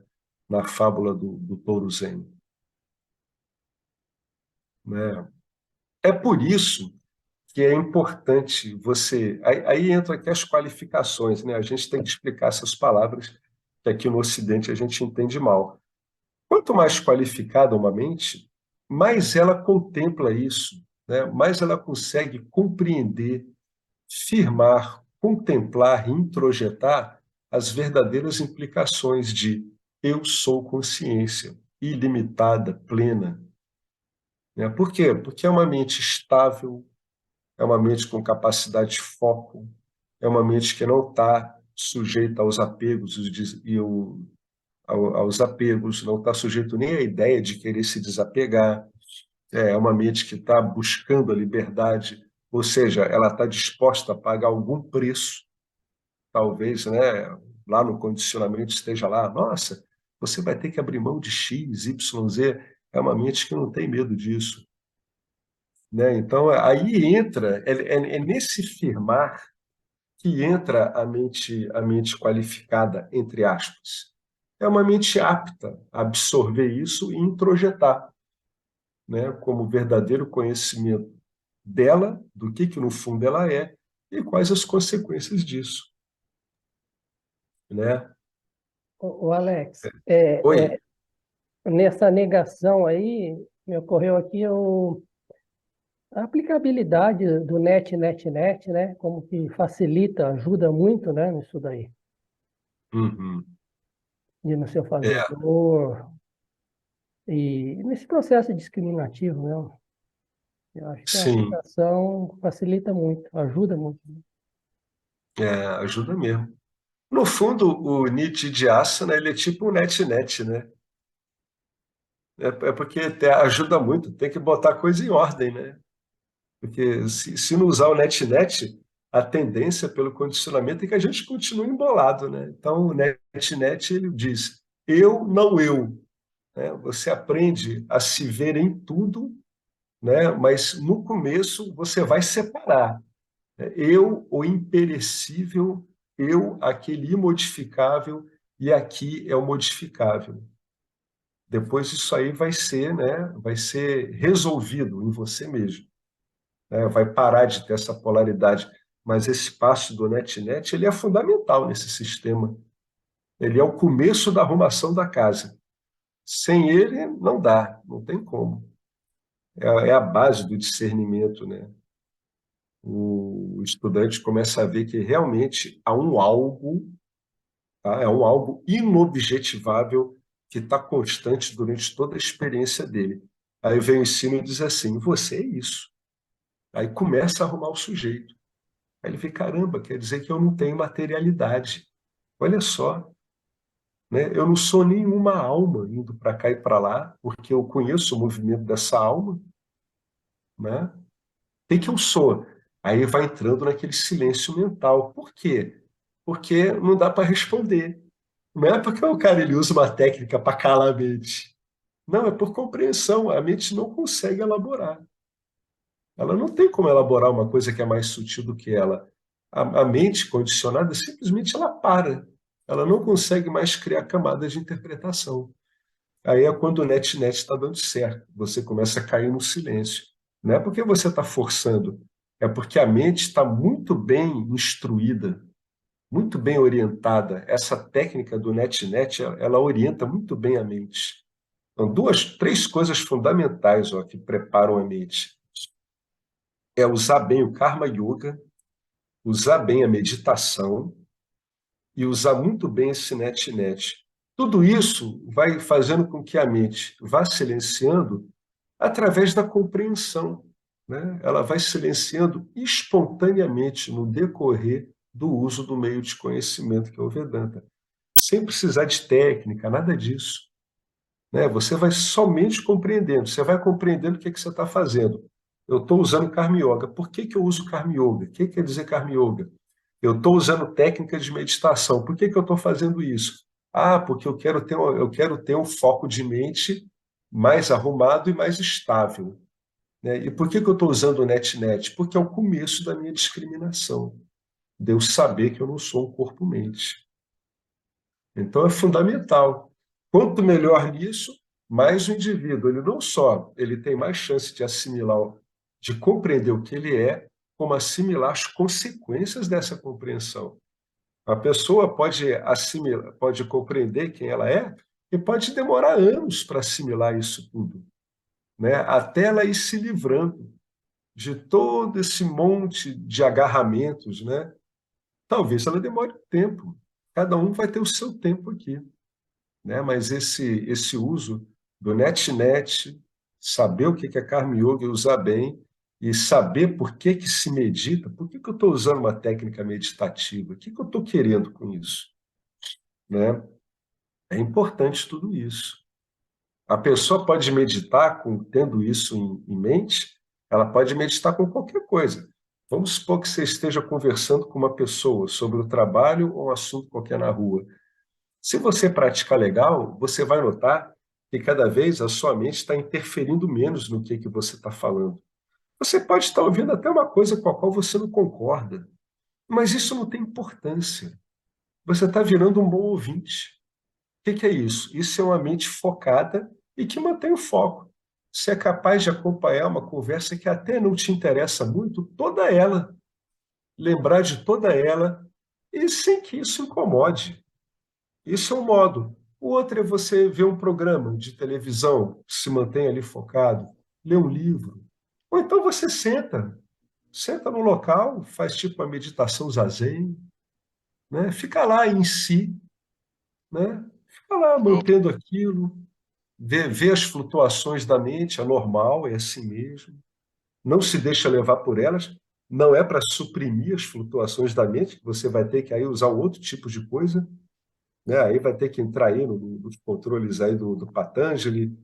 Na fábula do touro zen. Né? É por isso que é importante você... Aí entra aqui as qualificações, né? A gente tem que explicar essas palavras que aqui no Ocidente a gente entende mal. Quanto mais qualificada uma mente, mais ela contempla isso, né? Mais ela consegue compreender, firmar, contemplar, introjetar as verdadeiras implicações de eu sou consciência, ilimitada, plena. Né? Por quê? Porque é uma mente estável, é uma mente com capacidade de foco, é uma mente que não está sujeita aos apegos aos apegos, não está sujeito nem à ideia de querer se desapegar. É uma mente que está buscando a liberdade, ou seja, ela está disposta a pagar algum preço, talvez, né, lá no condicionamento esteja lá, nossa, você vai ter que abrir mão de X, Y, Z. É uma mente que não tem medo disso. Né? Então, aí entra, é nesse firmar que entra a mente qualificada, entre aspas. É uma mente apta a absorver isso e introjetar, né, como verdadeiro conhecimento dela, do que no fundo ela é, e quais as consequências disso. Né? O Alex, Oi? nessa negação aí, me ocorreu aqui a aplicabilidade do net, né? Como que facilita, ajuda muito, né, nisso daí, Uhum. de no seu É, fazedor, e nesse processo discriminativo, né? Eu acho que a sim, aplicação facilita muito, ajuda muito. ajuda mesmo. No fundo, o Nietzsche de Asana, ele é tipo um net-net, né? É porque ajuda muito, tem que botar a coisa em ordem, né? Porque se não usar o net-net, a tendência pelo condicionamento é que a gente continue embolado, né? Então, o net-net, ele diz, eu, não eu. Né? Você aprende a se ver em tudo, né? Mas no começo você vai separar. Né? Eu, o imperecível, eu, aquele imodificável, e aqui é o modificável. Depois isso aí vai ser, né? Vai ser resolvido em você mesmo. Né? Vai parar de ter essa polaridade. Mas esse passo do net-net ele é fundamental nesse sistema. Ele é o começo da arrumação da casa. Sem ele, não dá, não tem como. É a base do discernimento, né? O estudante começa a ver que realmente há um algo, tá? É um algo inobjetivável que está constante durante toda a experiência dele. Aí vem o ensino e diz assim: você é isso. Aí começa a arrumar o sujeito. Aí ele vê, caramba, quer dizer que eu não tenho materialidade. Olha só, né? Eu não sou nenhuma alma indo para cá e para lá, porque eu conheço o movimento dessa alma, né? O que que eu sou? Aí vai entrando naquele silêncio mental. Por quê? Porque não dá para responder. Não é porque o cara ele usa uma técnica para calar a mente. Não, é por compreensão. A mente não consegue elaborar. Ela não tem como elaborar uma coisa que é mais sutil do que ela. A mente condicionada simplesmente ela para. Ela não consegue mais criar camadas de interpretação. Aí é quando o net-net está dando certo. Você começa a cair no silêncio. Não é porque você está forçando, é porque a mente está muito bem instruída, muito bem orientada. Essa técnica do net-net, ela orienta muito bem a mente. Então, três coisas fundamentais ó, que preparam a mente. É usar bem o Karma Yoga, usar bem a meditação e usar muito bem esse net-net. Tudo isso vai fazendo com que a mente vá silenciando através da compreensão, né? Ela vai silenciando espontaneamente no decorrer do uso do meio de conhecimento que é o Vedanta, sem precisar de técnica, nada disso, né? Você vai somente compreendendo, você vai compreendendo o que você está fazendo. Eu estou usando Karma Yoga. Por que que eu uso Karma Yoga? O que quer dizer Karma Yoga? Eu estou usando técnicas de meditação. Por que que eu estou fazendo isso? Ah, porque eu quero ter um foco de mente mais arrumado e mais estável, né? E por que que eu estou usando o NetNet? Porque é o começo da minha discriminação, de eu saber que eu não sou um corpo-mente. Então é fundamental. Quanto melhor nisso, mais o indivíduo, ele não só ele tem mais chance de assimilar, de compreender o que ele é, como assimilar as consequências dessa compreensão. A pessoa pode assimilar, pode compreender quem ela é e pode demorar anos para assimilar isso tudo, né? Até ela ir se livrando de todo esse monte de agarramentos, né? Talvez ela demore tempo. Cada um vai ter o seu tempo aqui, né? Mas esse uso do net-net, saber o que é Karma Yoga e usar bem, e saber por que que se medita, por que que eu estou usando uma técnica meditativa, o que que eu estou querendo com isso, né? É importante tudo isso. A pessoa pode meditar tendo isso em mente, ela pode meditar com qualquer coisa. Vamos supor que você esteja conversando com uma pessoa sobre o trabalho ou um assunto qualquer na rua. Se você praticar legal, você vai notar que cada vez a sua mente está interferindo menos no que você está falando. Você pode estar ouvindo até uma coisa com a qual você não concorda, mas isso não tem importância. Você está virando um bom ouvinte. O que é isso? Isso é uma mente focada e que mantém o foco. Você é capaz de acompanhar uma conversa que até não te interessa muito, toda ela, lembrar de toda ela, e sem que isso incomode. Isso é um modo. O outro é você ver um programa de televisão, se mantém ali focado, ler um livro. Ou então você senta no local, faz tipo uma meditação zazen, né? Fica lá em si, né? Fica lá Opa, mantendo aquilo, vê as flutuações da mente, é normal, é assim mesmo. Não se deixa levar por elas. Não é para suprimir as flutuações da mente, que você vai ter que aí usar um outro tipo de coisa, né? Aí vai ter que entrar aí nos controles aí do Patanjali.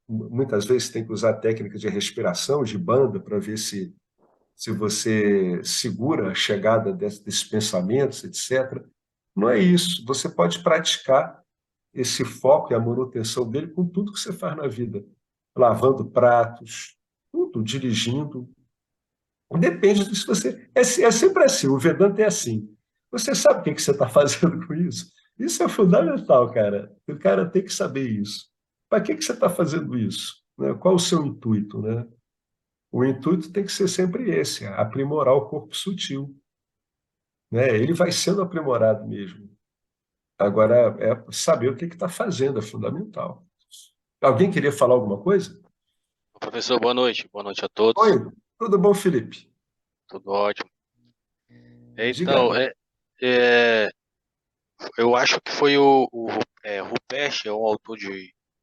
Muitas vezes tem que usar técnica de respiração, de banda, para ver se você segura a chegada desses pensamentos, etc. Não é isso. Você pode praticar esse foco e a manutenção dele com tudo que você faz na vida. Lavando pratos, tudo, dirigindo. Depende do se você. É sempre assim, o Vedanta é assim. Você sabe o que você está fazendo com isso? Isso é fundamental, cara. O cara tem que saber isso. Para que você está fazendo isso? Né? Qual o seu intuito? Né? O intuito tem que ser sempre esse, aprimorar o corpo sutil. Né? Ele vai sendo aprimorado mesmo. Agora, saber o que está fazendo é fundamental. Alguém queria falar alguma coisa? professor, boa noite a Oi, todos, tudo bom, Felipe? tudo ótimo. Diga Então, aí. é, eu acho que foi o Rupert, é um autor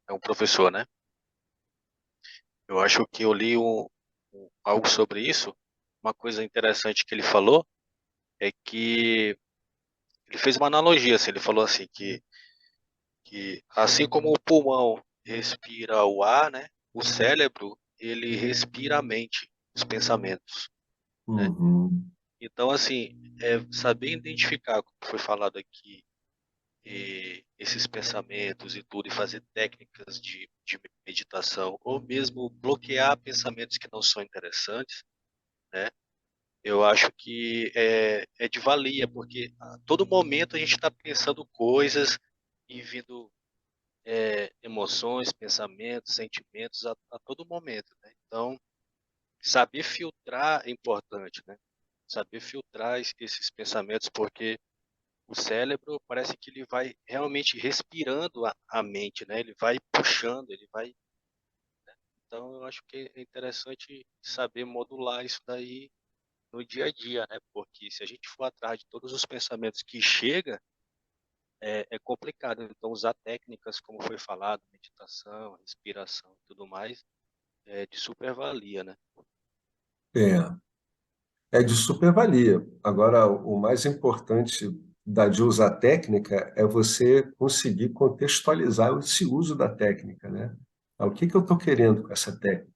é um professor, né? Eu acho que eu li algo sobre isso, uma coisa interessante que ele falou é que ele fez uma analogia, assim, ele falou assim que assim como o pulmão respira o ar, né, o cérebro ele respira a mente, os pensamentos, né? Uhum. Então, assim, saber identificar, como foi falado aqui, esses pensamentos e tudo, e fazer técnicas de meditação, ou mesmo bloquear pensamentos que não são interessantes, né? Eu acho que é de valia, porque a todo momento a gente está pensando coisas e vindo emoções, pensamentos, sentimentos a todo momento, né? Então, saber filtrar é importante, né? Saber filtrar esses pensamentos, porque o cérebro parece que ele vai realmente respirando a mente, né? Ele vai puxando, ele vai. Então, eu acho que é interessante saber modular isso daí no dia a dia, né? Porque se a gente for atrás de todos os pensamentos que chega, é complicado. Então, usar técnicas como foi falado, meditação, respiração e tudo mais, é de super valia, né? É, é de supervalia. Agora, o mais importante de usar técnica é você conseguir contextualizar esse uso da técnica, né? O que que eu estou querendo com essa técnica?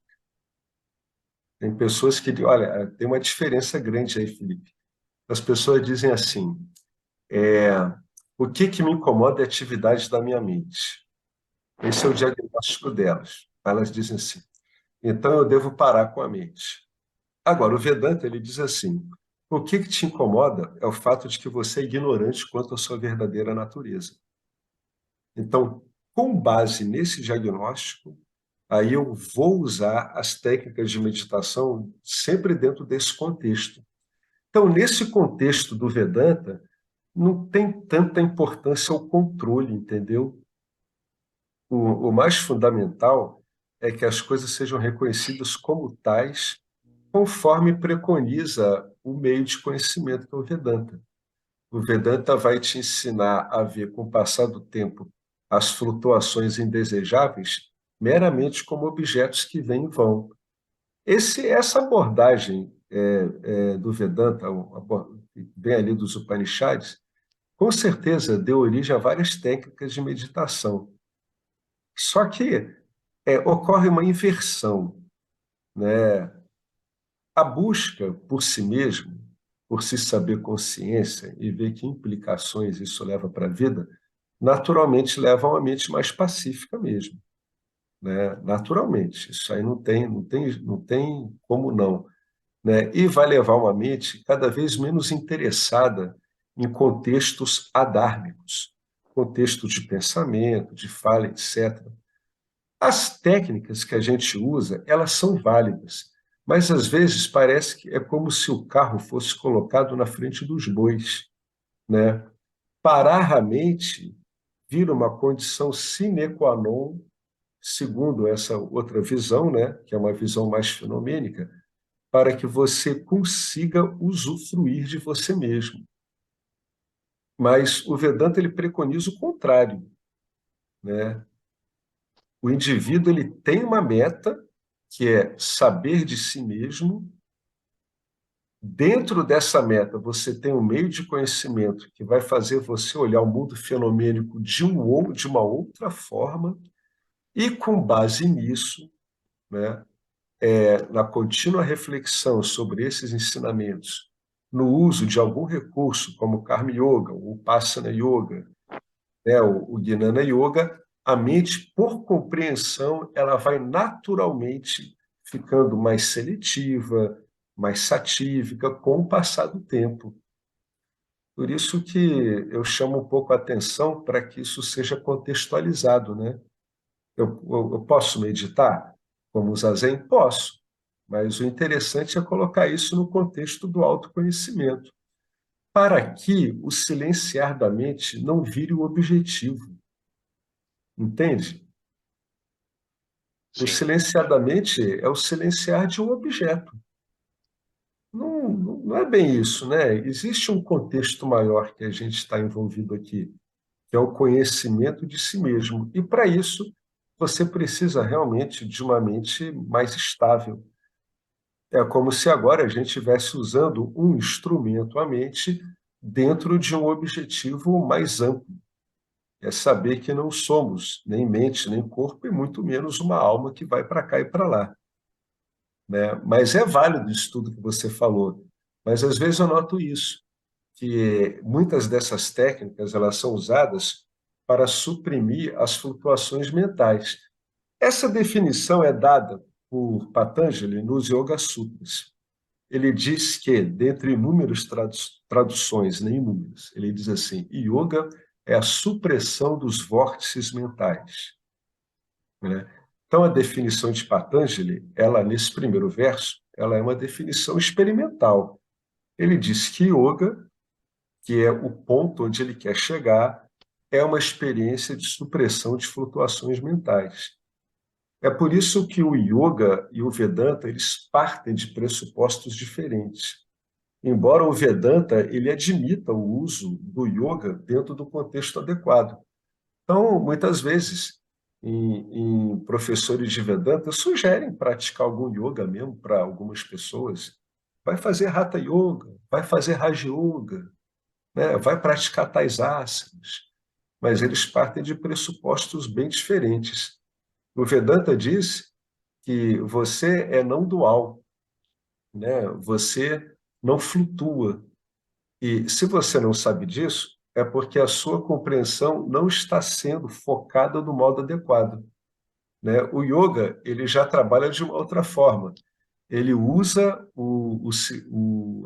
Tem pessoas que, olha, tem uma diferença grande aí, Felipe. As pessoas dizem assim, é, o que que me incomoda é a atividade da minha mente. Esse é o diagnóstico delas. Elas dizem assim, então eu devo parar com a mente. Agora, o Vedanta, ele diz assim, o que que te incomoda é o fato de que você é ignorante quanto à sua verdadeira natureza. Então, com base nesse diagnóstico, aí eu vou usar as técnicas de meditação sempre dentro desse contexto. Então, nesse contexto do Vedanta, não tem tanta importância o controle, entendeu? O mais fundamental é que as coisas sejam reconhecidas como tais, conforme preconiza o meio de conhecimento que é o Vedanta. O Vedanta vai te ensinar a ver, com o passar do tempo, as flutuações indesejáveis meramente como objetos que vêm e vão. Essa abordagem do Vedanta, que vem ali dos Upanishads, com certeza deu origem a várias técnicas de meditação. Só que ocorre uma inversão, né? A busca por si mesmo, por se saber consciência e ver que implicações isso leva para a vida, naturalmente leva a uma mente mais pacífica mesmo, né? Naturalmente, isso aí não tem como não, né? E vai levar uma mente cada vez menos interessada em contextos adármicos, contextos de pensamento, de fala, etc. As técnicas que a gente usa, elas são válidas, mas às vezes parece que é como se o carro fosse colocado na frente dos bois, né? Parar a mente vira uma condição sine qua non, segundo essa outra visão, né, que é uma visão mais fenomênica, para que você consiga usufruir de você mesmo. Mas o Vedanta ele preconiza o contrário, né? O indivíduo ele tem uma meta que é saber de si mesmo. Dentro dessa meta, você tem um meio de conhecimento que vai fazer você olhar o mundo fenomênico de uma outra forma, e com base nisso, né, na contínua reflexão sobre esses ensinamentos, no uso de algum recurso, como o Karma Yoga, o Upasana Yoga, né, o Jnana Yoga, a mente, por compreensão, ela vai naturalmente ficando mais seletiva, mais satívica com o passar do tempo. Por isso que eu chamo um pouco a atenção para que isso seja contextualizado, né? Eu posso meditar como o Zazen? Posso, mas o interessante é colocar isso no contexto do autoconhecimento, para que o silenciar da mente não vire o objetivo, entende? O Sim, silenciar da mente é o silenciar de um objeto. Não é bem isso, né? Existe um contexto maior que a gente está envolvido aqui, que é o conhecimento de si mesmo. E para isso, você precisa realmente de uma mente mais estável. É como se agora a gente estivesse usando um instrumento, a mente, dentro de um objetivo mais amplo. É saber que não somos nem mente, nem corpo, e muito menos uma alma que vai para cá e para lá, né? Mas é válido isso tudo que você falou. Mas às vezes eu noto isso, que muitas dessas técnicas elas são usadas para suprimir as flutuações mentais. Essa definição é dada por Patanjali nos Yoga Sutras. Ele diz que, dentre inúmeras traduções, nem inúmeras, ele diz assim: yoga é a supressão dos vórtices mentais, né? Então, a definição de Patanjali, ela nesse primeiro verso, ela é uma definição experimental. Ele diz que yoga, que é o ponto onde ele quer chegar, é uma experiência de supressão de flutuações mentais. É por isso que o yoga e o Vedanta eles partem de pressupostos diferentes. Embora o Vedanta ele admita o uso do yoga dentro do contexto adequado. Então, muitas vezes, em professores de Vedanta sugerem praticar algum yoga mesmo para algumas pessoas. Vai fazer Hatha Yoga, vai fazer Raja Yoga, né? Vai praticar tais asanas. Mas eles partem de pressupostos bem diferentes. O Vedanta diz que você é não dual, né? Você não flutua. E se você não sabe disso, é porque a sua compreensão não está sendo focada no modo adequado, né? O yoga ele já trabalha de uma outra forma. Ele usa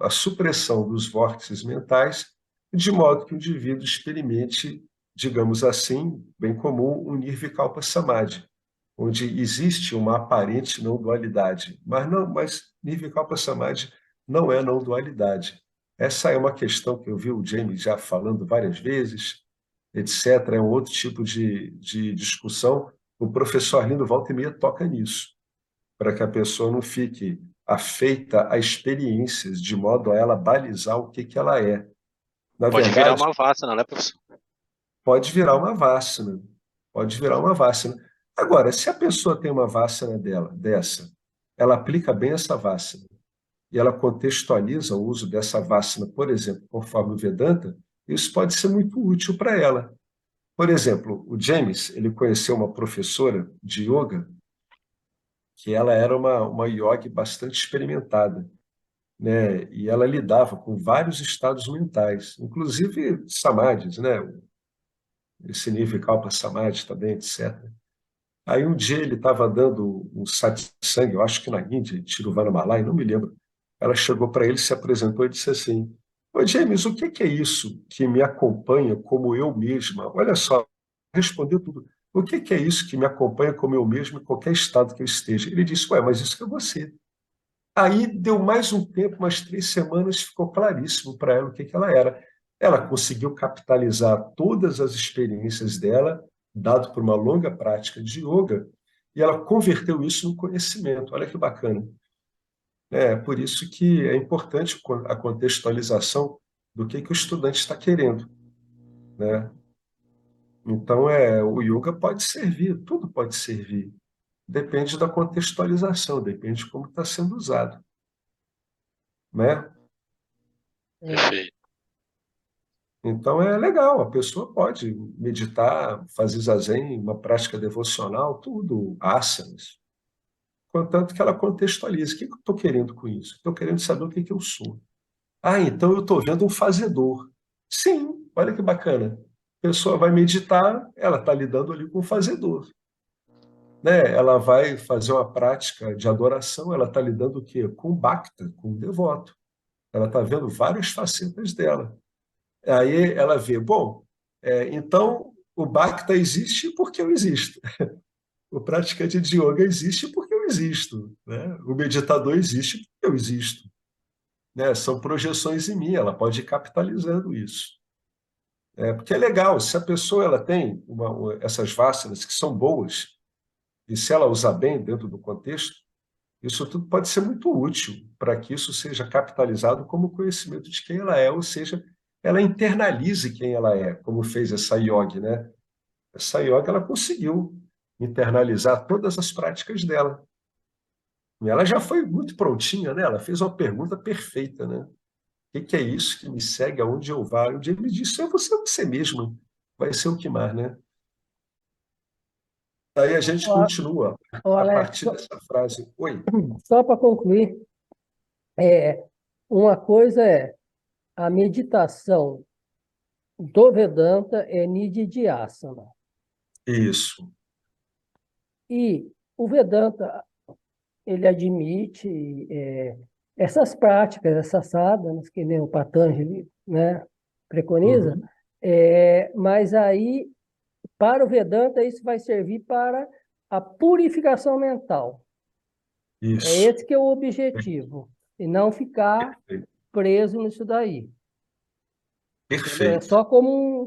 a supressão dos vórtices mentais de modo que o indivíduo experimente, digamos assim, bem comum, um Nirvikalpa Samadhi, onde existe uma aparente não dualidade. Mas Nirvikalpa Samadhi não é não dualidade. Essa é uma questão que eu vi o James já falando várias vezes, etc. É um outro tipo de discussão. O professor Arlindo volta e meia toca nisso, para que a pessoa não fique afeita a experiências, de modo a ela balizar o que ela é. Na Pode virar verdade, uma vassana, né, professor? pode virar uma vássana, pode virar uma vássana. Agora, se a pessoa tem uma vássana dessa, ela aplica bem essa vássana e ela contextualiza o uso dessa vássana, por exemplo, conforme o Vedanta, isso pode ser muito útil para ela. Por exemplo, o James, ele conheceu uma professora de yoga que ela era uma yogi bastante experimentada, né? E ela lidava com vários estados mentais, inclusive samadhis, né? Esse nível Kalpa Samadhi também, etc. Aí um dia ele estava dando um satsang, eu acho que na Índia, Tiruvannamalai, não me lembro. Ela chegou para ele, se apresentou e disse assim: Ô James, o que é isso que me acompanha como eu mesma? Olha só, respondeu tudo. O que é isso que me acompanha como eu mesma em qualquer estado que eu esteja? Ele disse: Ué, mas isso que é você. Aí deu mais um tempo, umas 3 semanas, ficou claríssimo para ela o que ela era. Ela conseguiu capitalizar todas as experiências dela, dado por uma longa prática de yoga, e ela converteu isso no conhecimento. Olha que bacana. É por isso que é importante a contextualização do que o estudante está querendo, né? Então, o yoga pode servir, tudo pode servir. Depende da contextualização, depende de como está sendo usado, né? Perfeito. Então é legal, a pessoa pode meditar, fazer zazen, uma prática devocional, tudo, asanas, contanto que ela contextualize. O que eu estou querendo com isso? Estou querendo saber o que eu sou. Ah, então eu estou vendo um fazedor. Sim, olha que bacana. A pessoa vai meditar, ela está lidando ali com o fazedor, né? Ela vai fazer uma prática de adoração, ela está lidando o quê? Com o bhakta, com o devoto. Ela está vendo várias facetas dela. Aí ela vê, bom, então o Bhakta existe porque eu existo. O praticante de yoga existe porque eu existo, né? O meditador existe porque eu existo, né? São projeções em mim, ela pode ir capitalizando isso. Porque é legal, se a pessoa ela tem essas vássanas que são boas, e se ela usar bem dentro do contexto, isso tudo pode ser muito útil para que isso seja capitalizado como conhecimento de quem ela é, ou seja, ela internalize quem ela é, como fez essa yogi, né? Essa yogi ela conseguiu internalizar todas as práticas dela, Ela já foi muito prontinha, né? Ela fez uma pergunta perfeita, né? O que é isso que me segue aonde eu vá? E o dia ele disse, é você mesmo. Vai ser o que mais, né? Aí a gente Ó, continua ó, a Alex, partir dessa frase. Oi. só para concluir, é, uma coisa é a meditação do Vedanta é Nididhyasana. Isso. E o Vedanta, ele admite essas práticas, essas sadhanas, que nem o Patanjali, né, preconiza, Uhum. mas aí, para o Vedanta, isso vai servir para a purificação mental. É Isso. esse que é o objetivo, e não ficar Perfeito. preso nisso daí. Entendeu? É Perfeito. só como um.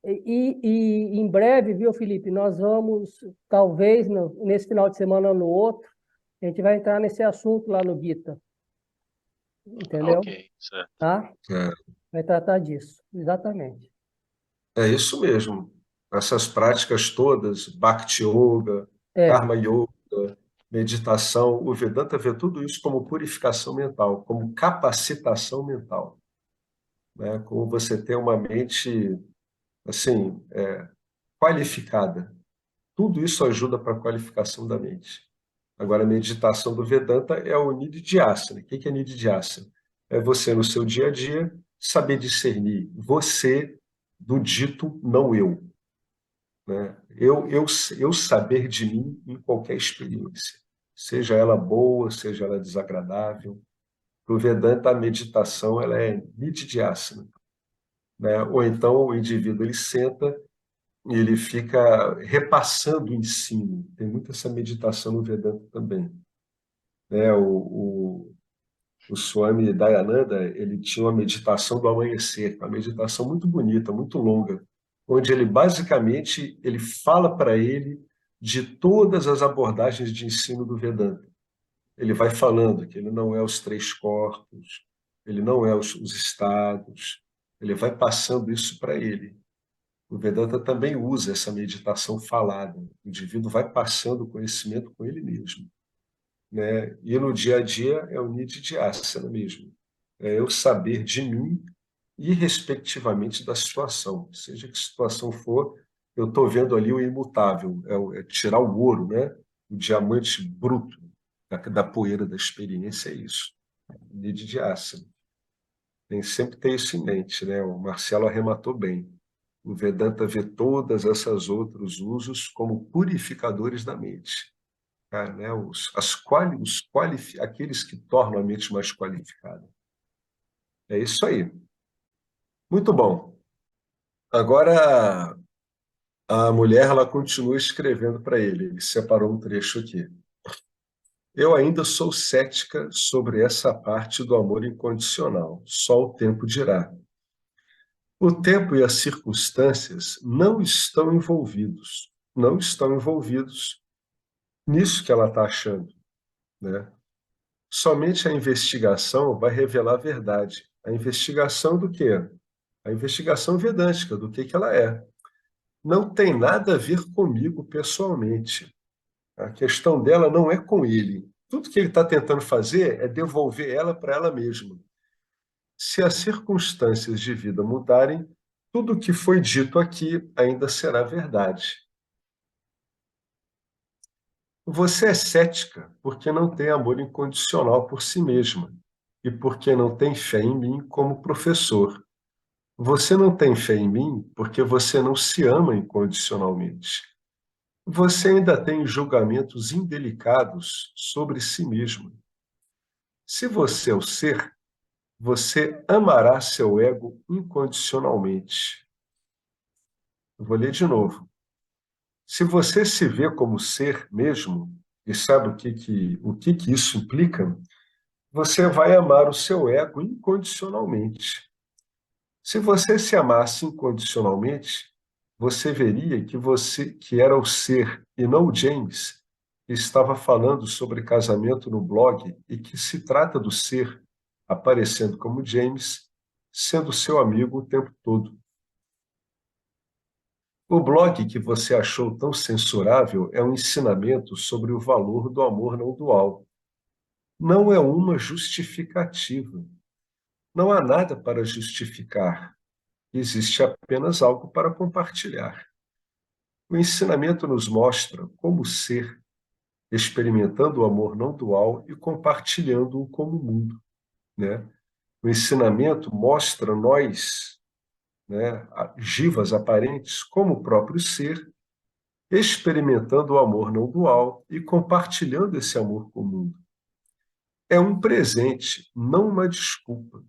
E em breve, viu, Felipe, nós vamos, talvez, nesse final de semana ou no outro, a gente vai entrar nesse assunto lá no Gita, Ah, entendeu? ok, certo. Tá? É, Vai tratar disso, exatamente. é isso mesmo. Essas práticas todas, Bhakti Yoga, É, Karma Yoga, meditação, o Vedanta vê tudo isso como purificação mental, como capacitação mental, né? Como você ter uma mente, assim, qualificada. Tudo isso ajuda para a qualificação da mente. Agora, a meditação do Vedanta é o Nididhyasana. O que é Nididhyasana? É você, no seu dia a dia, saber discernir você do dito não eu, né? Eu saber de mim em qualquer experiência, seja ela boa, seja ela desagradável. Para o Vedanta, a meditação ela é Nididhyasana, né? Ou então o indivíduo ele senta e ele fica repassando o ensino. Tem muita essa meditação no Vedanta também, né? O Swami Dayananda, ele tinha uma meditação do amanhecer, uma meditação muito bonita, muito longa, onde ele basicamente ele fala para ele de todas as abordagens de ensino do Vedanta. Ele vai falando que ele não é os três corpos, ele não é os estados, ele vai passando isso para ele. O Vedanta também usa essa meditação falada. O indivíduo vai passando o conhecimento com ele mesmo, né? E no dia a dia é o Nididhyasana mesmo. É eu saber de mim e, respectivamente, da situação. Seja que situação for, eu estou vendo ali o imutável, é tirar o ouro, né? O diamante bruto da poeira da experiência, é isso. Nididhyasana. Tem sempre ter isso em mente, né? O Marcelo arrematou bem. O Vedanta vê todas essas outros usos como purificadores da mente, cara, né? Aqueles que tornam a mente mais qualificada. É isso aí. Muito bom. Agora a mulher ela continua escrevendo para ele. Ele separou um trecho aqui. Eu ainda sou cética sobre essa parte do amor incondicional. Só o tempo dirá. O tempo e as circunstâncias não estão envolvidos nisso que ela está achando, né? Somente a investigação vai revelar a verdade. A investigação do quê? A investigação vedântica, do que ela é. Não tem nada a ver comigo pessoalmente. A questão dela não é com ele. Tudo que ele está tentando fazer é devolver ela para ela mesma. Se as circunstâncias de vida mudarem, tudo o que foi dito aqui ainda será verdade. Você é cética porque não tem amor incondicional por si mesma e porque não tem fé em mim como professor. Você não tem fé em mim porque você não se ama incondicionalmente. Você ainda tem julgamentos indelicados sobre si mesma. Se você é o ser, você amará seu ego incondicionalmente. Eu vou ler de novo. Se você se vê como ser mesmo, e sabe o que isso implica, você vai amar o seu ego incondicionalmente. Se você se amasse incondicionalmente, você veria que era o ser e não o James que estava falando sobre casamento no blog e que se trata do ser aparecendo como James, sendo seu amigo o tempo todo. O blog que você achou tão censurável é um ensinamento sobre o valor do amor não dual. não é uma justificativa. Não há nada para justificar. Existe apenas algo para compartilhar. O ensinamento nos mostra como ser, experimentando o amor não dual e compartilhando-o como mundo, né? O ensinamento mostra nós, né, givas aparentes, como o próprio ser, experimentando o amor não dual e compartilhando esse amor com o mundo. É um presente, não uma desculpa.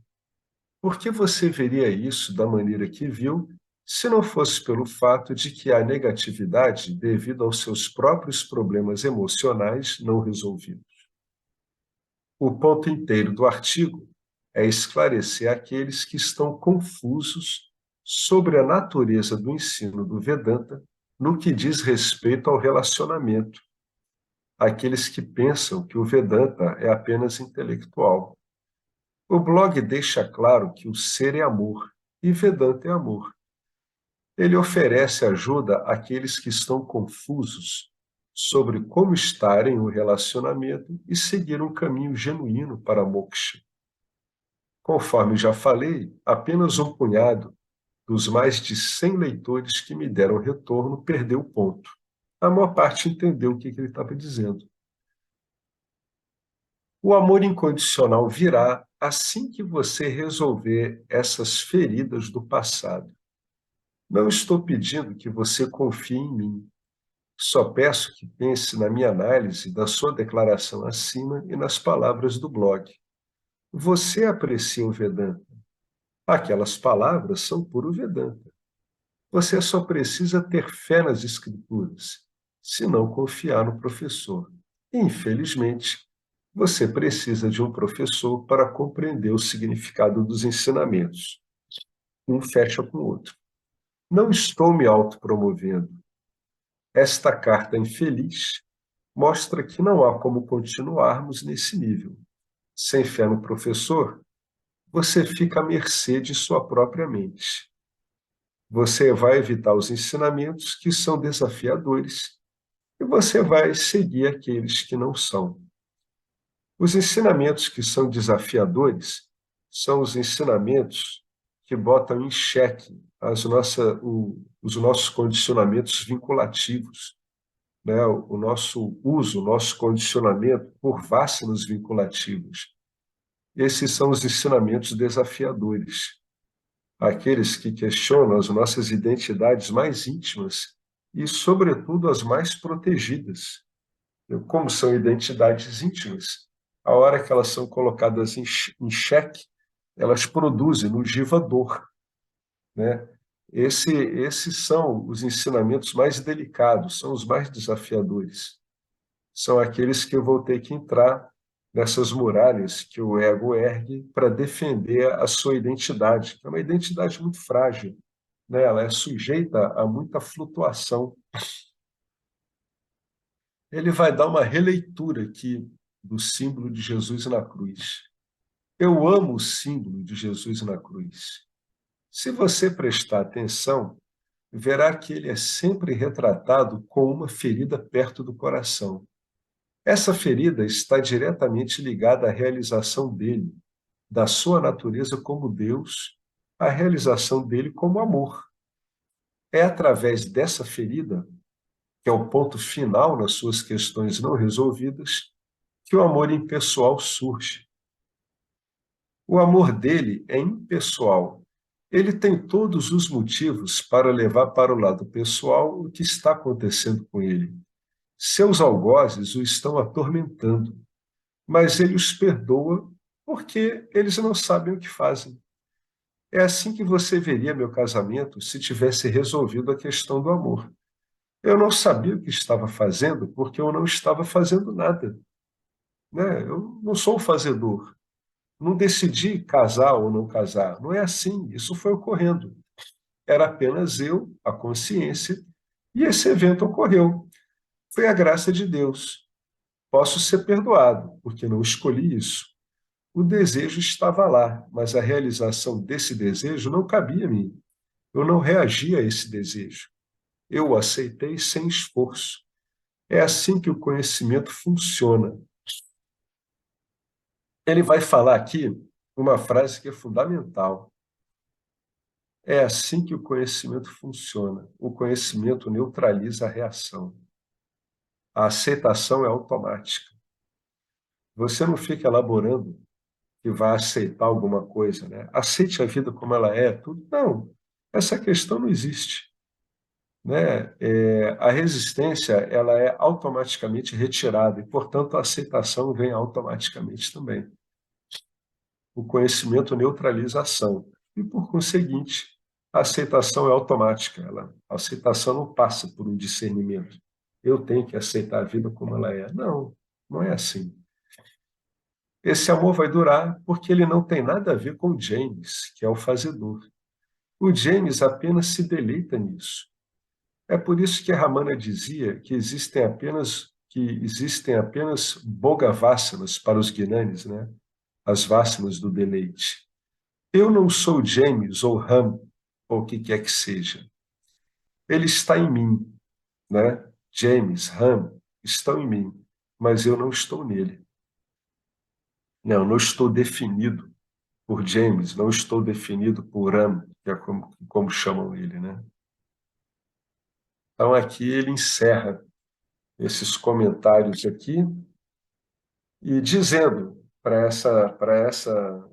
Por que você veria isso da maneira que viu, se não fosse pelo fato de que há negatividade devido aos seus próprios problemas emocionais não resolvidos? O ponto inteiro do artigo é esclarecer aqueles que estão confusos sobre a natureza do ensino do Vedanta no que diz respeito ao relacionamento, aqueles que pensam que o Vedanta é apenas intelectual. O blog deixa claro que o ser é amor e Vedanta é amor. Ele oferece ajuda àqueles que estão confusos sobre como estar em um relacionamento e seguir um caminho genuíno para moksha. Conforme já falei, apenas um punhado dos mais de 100 leitores que me deram retorno perdeu o ponto. A maior parte entendeu o que ele estava dizendo. O amor incondicional virá assim que você resolver essas feridas do passado. Não estou pedindo que você confie em mim. Só peço que pense na minha análise da sua declaração acima e nas palavras do blog. Você aprecia o Vedanta. Aquelas palavras são puro Vedanta. Você só precisa ter fé nas escrituras, se não confiar no professor. Infelizmente, você precisa de um professor para compreender o significado dos ensinamentos. Um fecha com o outro. Não estou me autopromovendo. Esta carta infeliz mostra que não há como continuarmos nesse nível. Sem fé no professor, você fica à mercê de sua própria mente. Você vai evitar os ensinamentos que são desafiadores e você vai seguir aqueles que não são. Os ensinamentos que são desafiadores são os ensinamentos que botam em xeque os nossos condicionamentos vinculativos, né? O nosso uso, o nosso condicionamento por vacinos vinculativos. Esses são os ensinamentos desafiadores, aqueles que questionam as nossas identidades mais íntimas e, sobretudo, as mais protegidas. Como são identidades íntimas, a hora que elas são colocadas em xeque, elas produzem no jiva dor, né? Esses são os ensinamentos mais delicados, são os mais desafiadores. São aqueles que eu vou ter que entrar nessas muralhas que o ego ergue para defender a sua identidade, que é uma identidade muito frágil, né? Ela é sujeita a muita flutuação. Ele vai dar uma releitura aqui do símbolo de Jesus na cruz. Eu amo o símbolo de Jesus na cruz. Se você prestar atenção, verá que ele é sempre retratado com uma ferida perto do coração. Essa ferida está diretamente ligada à realização dele, da sua natureza como Deus, à realização dele como amor. É através dessa ferida, que é o ponto final nas suas questões não resolvidas, que o amor impessoal surge. O amor dele é impessoal. Ele tem todos os motivos para levar para o lado pessoal o que está acontecendo com ele. Seus algozes o estão atormentando, mas ele os perdoa porque eles não sabem o que fazem. É assim que você veria meu casamento se tivesse resolvido a questão do amor. Eu não sabia o que estava fazendo porque eu não estava fazendo nada, né? Eu não sou o fazedor. Não decidi casar ou não casar. Não é assim. Isso foi ocorrendo. Era apenas eu, a consciência, e esse evento ocorreu. Foi a graça de Deus. Posso ser perdoado, porque não escolhi isso. O desejo estava lá, mas a realização desse desejo não cabia a mim. Eu não reagi a esse desejo. Eu o aceitei sem esforço. É assim que o conhecimento funciona. Ele vai falar aqui uma frase que é fundamental. É assim que o conhecimento funciona. O conhecimento neutraliza a reação. A aceitação é automática. Você não fica elaborando que vai aceitar alguma coisa, né? Aceite a vida como ela é, tudo. Não, essa questão não existe, né? A resistência, ela é automaticamente retirada e, portanto, a aceitação vem automaticamente também. O conhecimento neutraliza a ação e, por conseguinte, a aceitação é automática. A aceitação não passa por um discernimento. Eu tenho que aceitar a vida como ela é. Não, não é assim. Esse amor vai durar porque ele não tem nada a ver com o James, que é o fazedor. O James apenas se deleita nisso. É por isso que a Ramana dizia que existem apenas bogavassanas para os Gnanis, né? As vassanas do deleite. Eu não sou James ou Ram, ou o que quer que seja. Ele está em mim, né? James, Ram estão em mim, mas eu não estou nele. Não estou definido por James, não estou definido por Ram, que é como chamam ele, né? Então aqui ele encerra esses comentários aqui e dizendo para essa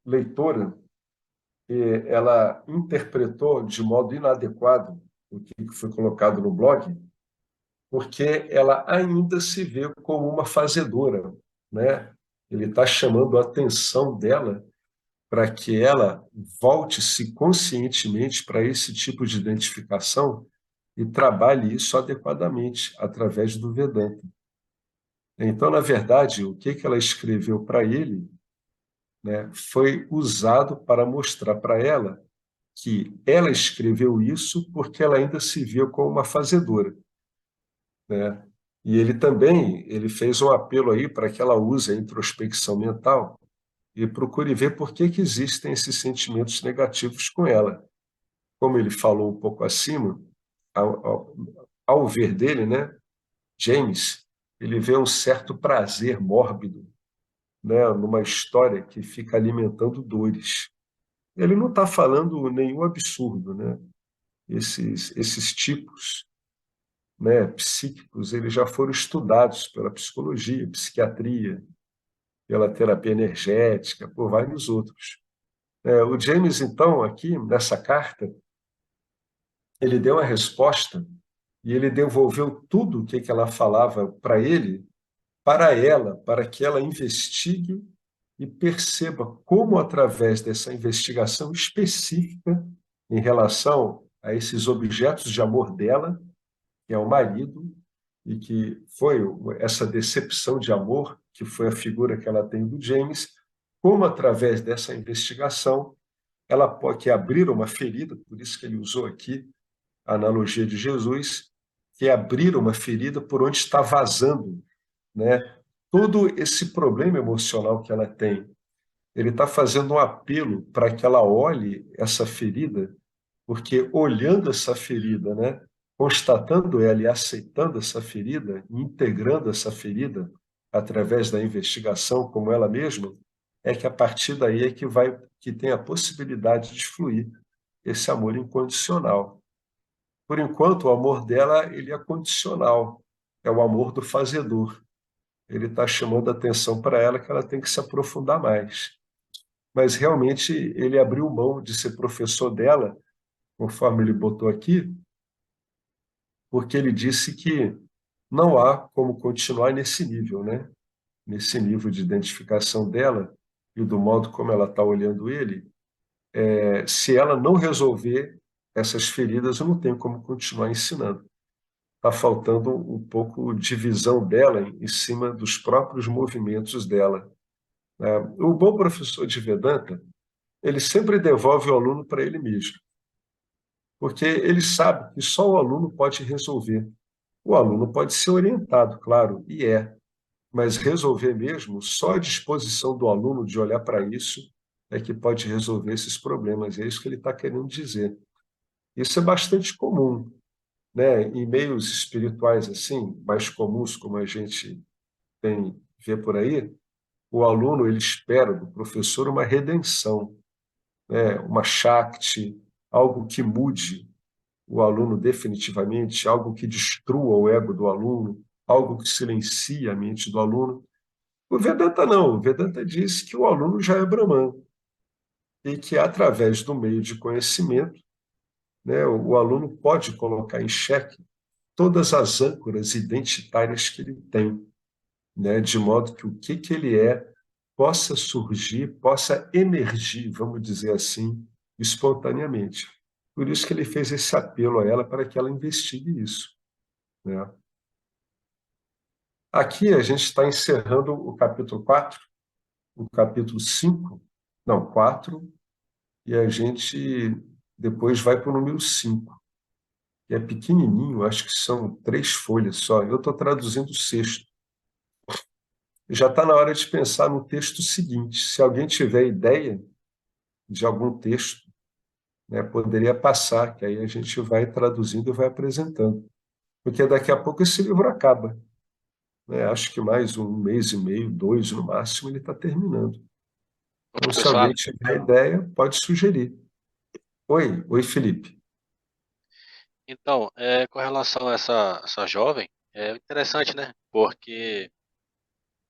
leitora que ela interpretou de modo inadequado o que foi colocado no blog, porque ela ainda se vê como uma fazedora, né? Ele está chamando a atenção dela para que ela volte-se conscientemente para esse tipo de identificação e trabalhe isso adequadamente através do Vedanta. Então, na verdade, o que ela escreveu para ele, né, foi usado para mostrar para ela que ela escreveu isso porque ela ainda se viu como uma fazedora, né? E ele fez um apelo aí para que ela use a introspecção mental e procure ver por que existem esses sentimentos negativos com ela. Como ele falou um pouco acima, ao ver dele, né, James, ele vê um certo prazer mórbido, né, numa história que fica alimentando dores. Ele não está falando nenhum absurdo, né? Esses tipos, né, psíquicos, eles já foram estudados pela psicologia, psiquiatria, pela terapia energética, por vários outros. O James, então, aqui nessa carta, ele deu a resposta e ele devolveu tudo o que ela falava para ela, para que ela investigue e perceba como, através dessa investigação específica em relação a esses objetos de amor dela, que é o marido, e que foi essa decepção de amor, que foi a figura que ela tem do James, como, através dessa investigação, ela pode abrir uma ferida, por isso que ele usou aqui a analogia de Jesus, que é abrir uma ferida por onde está vazando, né, todo esse problema emocional que ela tem. Ele está fazendo um apelo para que ela olhe essa ferida, porque olhando essa ferida, né, constatando ela e aceitando essa ferida, integrando essa ferida através da investigação como ela mesma, é que a partir daí é que tem a possibilidade de fluir esse amor incondicional. Por enquanto, o amor dela ele é condicional, é o amor do fazedor. Ele está chamando a atenção para ela que ela tem que se aprofundar mais. Mas realmente ele abriu mão de ser professor dela, conforme ele botou aqui, porque ele disse que não há como continuar nesse nível, né? Nesse nível de identificação dela e do modo como ela está olhando ele, se ela não resolver essas feridas, eu não tenho como continuar ensinando. Está faltando um pouco de visão dela em cima dos próprios movimentos dela. O bom professor de Vedanta, ele sempre devolve o aluno para ele mesmo, porque ele sabe que só o aluno pode resolver. O aluno pode ser orientado, claro, e mas resolver mesmo, só a disposição do aluno de olhar para isso é que pode resolver esses problemas. É isso que ele está querendo dizer. Isso é bastante comum, né? Em meios espirituais assim, mais comuns, como a gente vê por aí, o aluno ele espera do professor uma redenção, né? Uma Shakti, algo que mude o aluno definitivamente, algo que destrua o ego do aluno, algo que silencia a mente do aluno. O Vedanta não, o Vedanta diz que o aluno já é Brahman e que através do meio de conhecimento, né, o aluno pode colocar em xeque todas as âncoras identitárias que ele tem, né, de modo que o que ele é possa surgir, possa emergir, vamos dizer assim, espontaneamente. Por isso que ele fez esse apelo a ela para que ela investigue isso, né? Aqui a gente está encerrando o capítulo 4, o capítulo 5, não, 4, e a gente depois vai para o número 5, que é pequenininho, acho que são 3 folhas só. Eu estou traduzindo o sexto. Já está na hora de pensar no texto seguinte. Se alguém tiver ideia de algum texto, né, poderia passar, que aí a gente vai traduzindo e vai apresentando. Porque daqui a pouco esse livro acaba, né? Acho que mais um mês e meio, 2 no máximo, ele está terminando. Ô, Então, se professor alguém Alex, tiver ideia, pode sugerir. Oi, Felipe. então, com relação a essa jovem, é interessante, né? Porque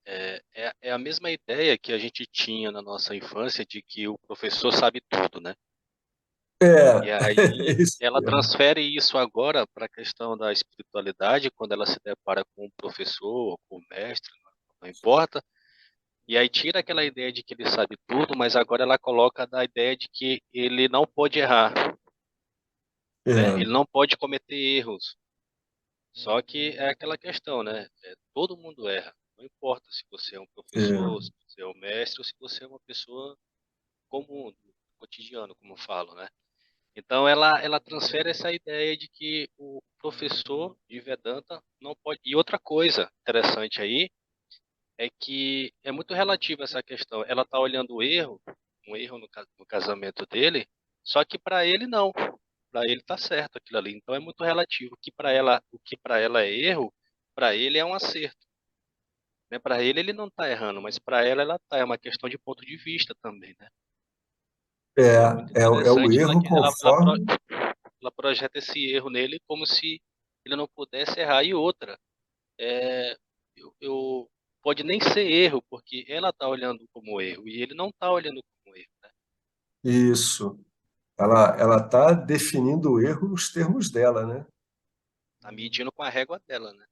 é a mesma ideia que a gente tinha na nossa infância de que o professor sabe tudo, né? E É, aí esse ela mesmo. transfere isso agora para a questão da espiritualidade, quando ela se depara com o professor ou com o mestre, não importa. E aí tira aquela ideia de que ele sabe tudo, mas agora ela coloca a ideia de que ele não pode errar, né? É, Ele não pode cometer erros. Só que é aquela questão, né? Todo mundo erra. Não importa se você é um professor, é, se você é um mestre ou se você é uma pessoa comum, do cotidiano, como eu falo, né? Então ela transfere essa ideia de que o professor de Vedanta não pode. E outra coisa interessante aí é que é muito relativa essa questão. Ela está olhando o erro, um erro no casamento dele, só que para ele não. Para ele tá certo aquilo ali. Então é muito relativo. O que para ela é erro, para ele é um acerto. Né? Para ele não está errando, mas para ela tá. É uma questão de ponto de vista também, né? Então é muito é o interessante erro conforme. ela projeta esse erro nele como se ele não pudesse errar. E outra, é, eu pode nem ser erro, porque ela está olhando como erro e ele não está olhando como erro, né? Isso. Ela está definindo o erro nos termos dela, né? Tá medindo com a régua dela, né?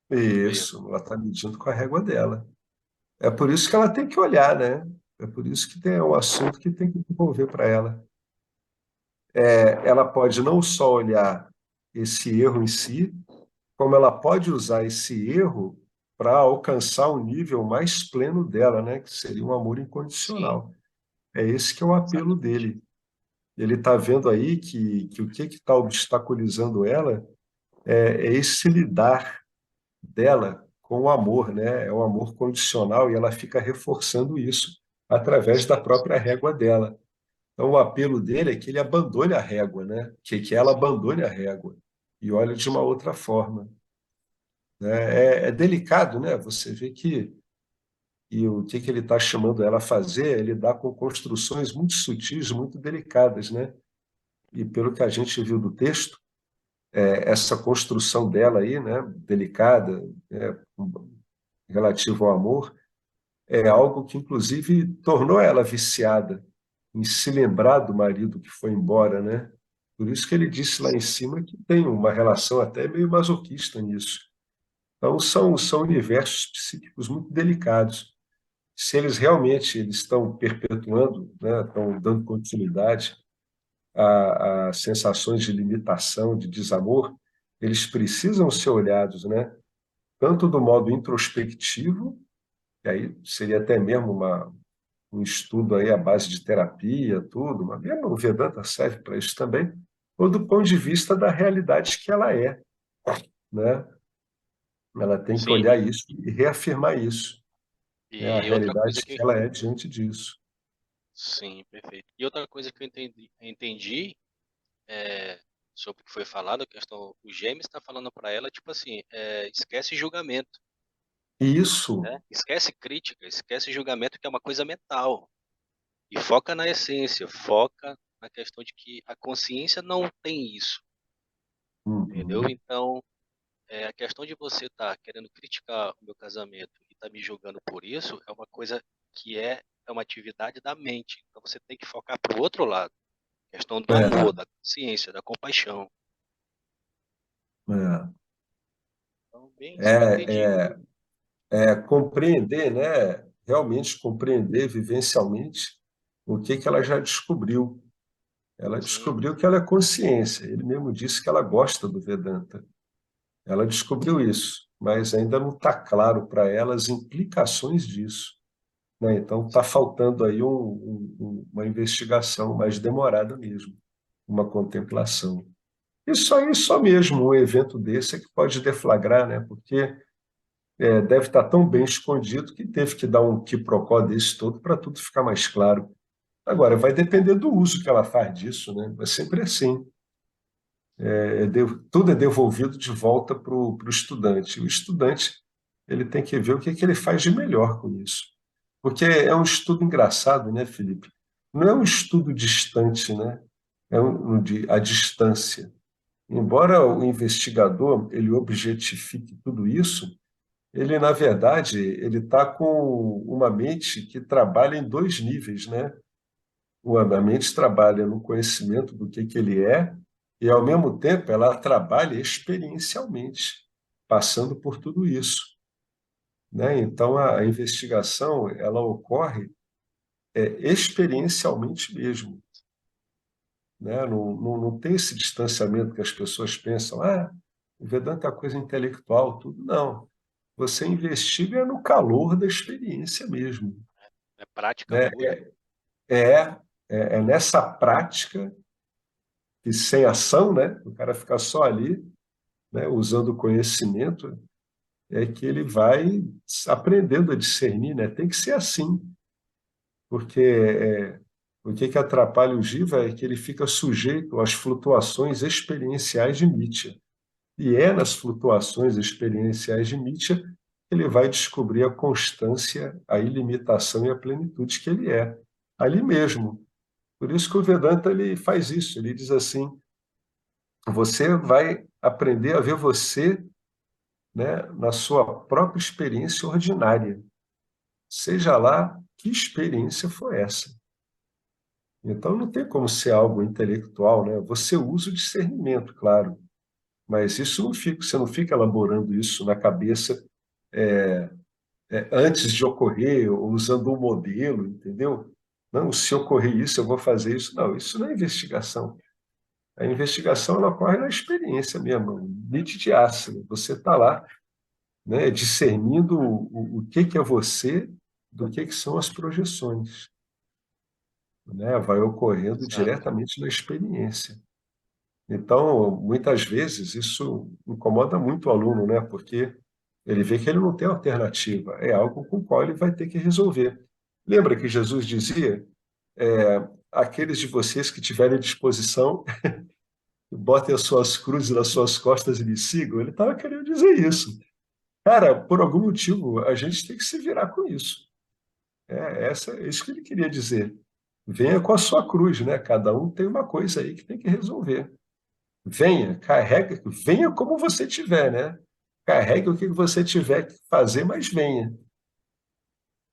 O erro. Isso, ela está medindo com a régua dela. É por isso que ela tem que olhar, né? É por isso que tem um assunto que tem que desenvolver para ela. Ela pode não só olhar esse erro em si, como ela pode usar esse erro para alcançar o nível mais pleno dela, né? Que seria um amor Sim, incondicional. É esse que é o apelo exatamente. dele. Ele está vendo aí que o que está obstaculizando ela é esse lidar dela com o amor, né? É o amor condicional e ela fica reforçando isso através da Sim, própria régua dela. Então, o apelo dele é que ele abandone a régua, né? Que ela sim, abandone a régua e olhe de uma sim, outra forma, né? É delicado, né? Você vê que e o que ele está chamando ela a fazer é lidar com construções muito sutis, muito delicadas, né? E pelo que a gente viu do texto, essa construção dela aí, né, delicada, né, relativo ao amor, é algo que inclusive tornou ela viciada em se lembrar do marido que foi embora, né? Por isso que ele disse lá em sim, cima que tem uma relação até meio masoquista nisso. Então são universos psíquicos muito delicados. Se eles realmente eles estão perpetuando, né, estão dando continuidade a sensações de limitação, de desamor, eles precisam ser olhados, né? Tanto do modo introspectivo, e aí seria até mesmo um estudo aí à base de terapia, tudo, mas mesmo o Vedanta serve para isso também, ou do ponto de vista da realidade que ela é, né? Ela tem que sim. olhar isso e reafirmar isso, né? A E outra coisa realidade que que ela é diante disso. sim, perfeito. E outra coisa que eu entendi é, sobre o que foi falado, a questão, o Gêmeos está falando para ela, tipo assim, esquece julgamento. Isso, né? Esquece crítica, esquece julgamento, que é uma coisa mental. E foca na essência, foca na questão de que a consciência não tem isso, entendeu? uhum, Então, a questão de você estar querendo criticar o meu casamento e estar me julgando por isso é uma coisa que é uma atividade da mente. Então você tem que focar para o outro lado, questão do amor, é, da consciência, da compaixão. é, Então, bem, super é, entendido. compreender, né? Realmente compreender vivencialmente o que que ela já descobriu. Ela Sim, descobriu que ela é consciência. Ele mesmo disse que ela gosta do Vedanta. Ela descobriu isso, mas ainda não está claro para ela as implicações disso, né? Então está sim, faltando aí uma investigação mais demorada mesmo, uma contemplação. Isso aí só mesmo um evento desse é que pode deflagrar, né? Porque deve estar tão bem escondido que teve que dar um quiprocó desse todo para tudo ficar mais claro. Agora, vai depender do uso que ela faz disso, né? É sempre assim. Tudo é devolvido de volta para o estudante. O estudante ele tem que ver o que, que ele faz de melhor com isso. Porque é um estudo engraçado, né, Felipe? Não é um estudo distante, né? É a distância. Embora o investigador ele objetifique tudo isso, ele, na verdade, ele está com uma mente que trabalha em dois níveis, né? A mente trabalha no conhecimento do que ele é e, ao mesmo tempo, ela trabalha experiencialmente, passando por tudo isso, né? Então, a investigação, ela ocorre experiencialmente mesmo, né? Não tem esse distanciamento que as pessoas pensam, o Vedanta é uma coisa intelectual, tudo. Não. Você investiga no calor da experiência mesmo, é prática né? pura. É, é nessa prática e sem ação, né? O cara ficar só ali, né? Usando o conhecimento, é que ele vai aprendendo a discernir, né? Tem que ser assim, porque o que atrapalha o Jiva é que ele fica sujeito às flutuações experienciais de Nietzsche. E é nas flutuações experienciais de Nietzsche que ele vai descobrir a constância, a ilimitação e a plenitude que ele é. Ali mesmo. Por isso que o Vedanta ele faz isso. Ele diz assim: você vai aprender a ver você, né, na sua própria experiência ordinária, seja lá que experiência for essa. Então não tem como ser algo intelectual, né? Você usa o discernimento, claro, mas isso não fica, você não fica elaborando isso na cabeça antes de ocorrer, ou usando um modelo, entendeu? Não, se ocorrer isso, eu vou fazer isso. Não, isso não é investigação. A investigação ela ocorre na experiência mesmo, nitidiaça. Você está lá, né, discernindo o que é você do que são as projeções, né? Vai ocorrendo Exato. diretamente na experiência. Então, muitas vezes isso incomoda muito o aluno, né? Porque ele vê que ele não tem alternativa, é algo com o qual ele vai ter que resolver. Lembra que Jesus dizia: aqueles de vocês que tiverem disposição, botem as suas cruzes nas suas costas e me sigam? Ele estava querendo dizer isso. Cara, por algum motivo, a gente tem que se virar com isso. É isso que ele queria dizer. Venha com a sua cruz, né? Cada um tem uma coisa aí que tem que resolver. Venha, carrega, venha como você tiver, né? Carregue o que você tiver que fazer, mas venha,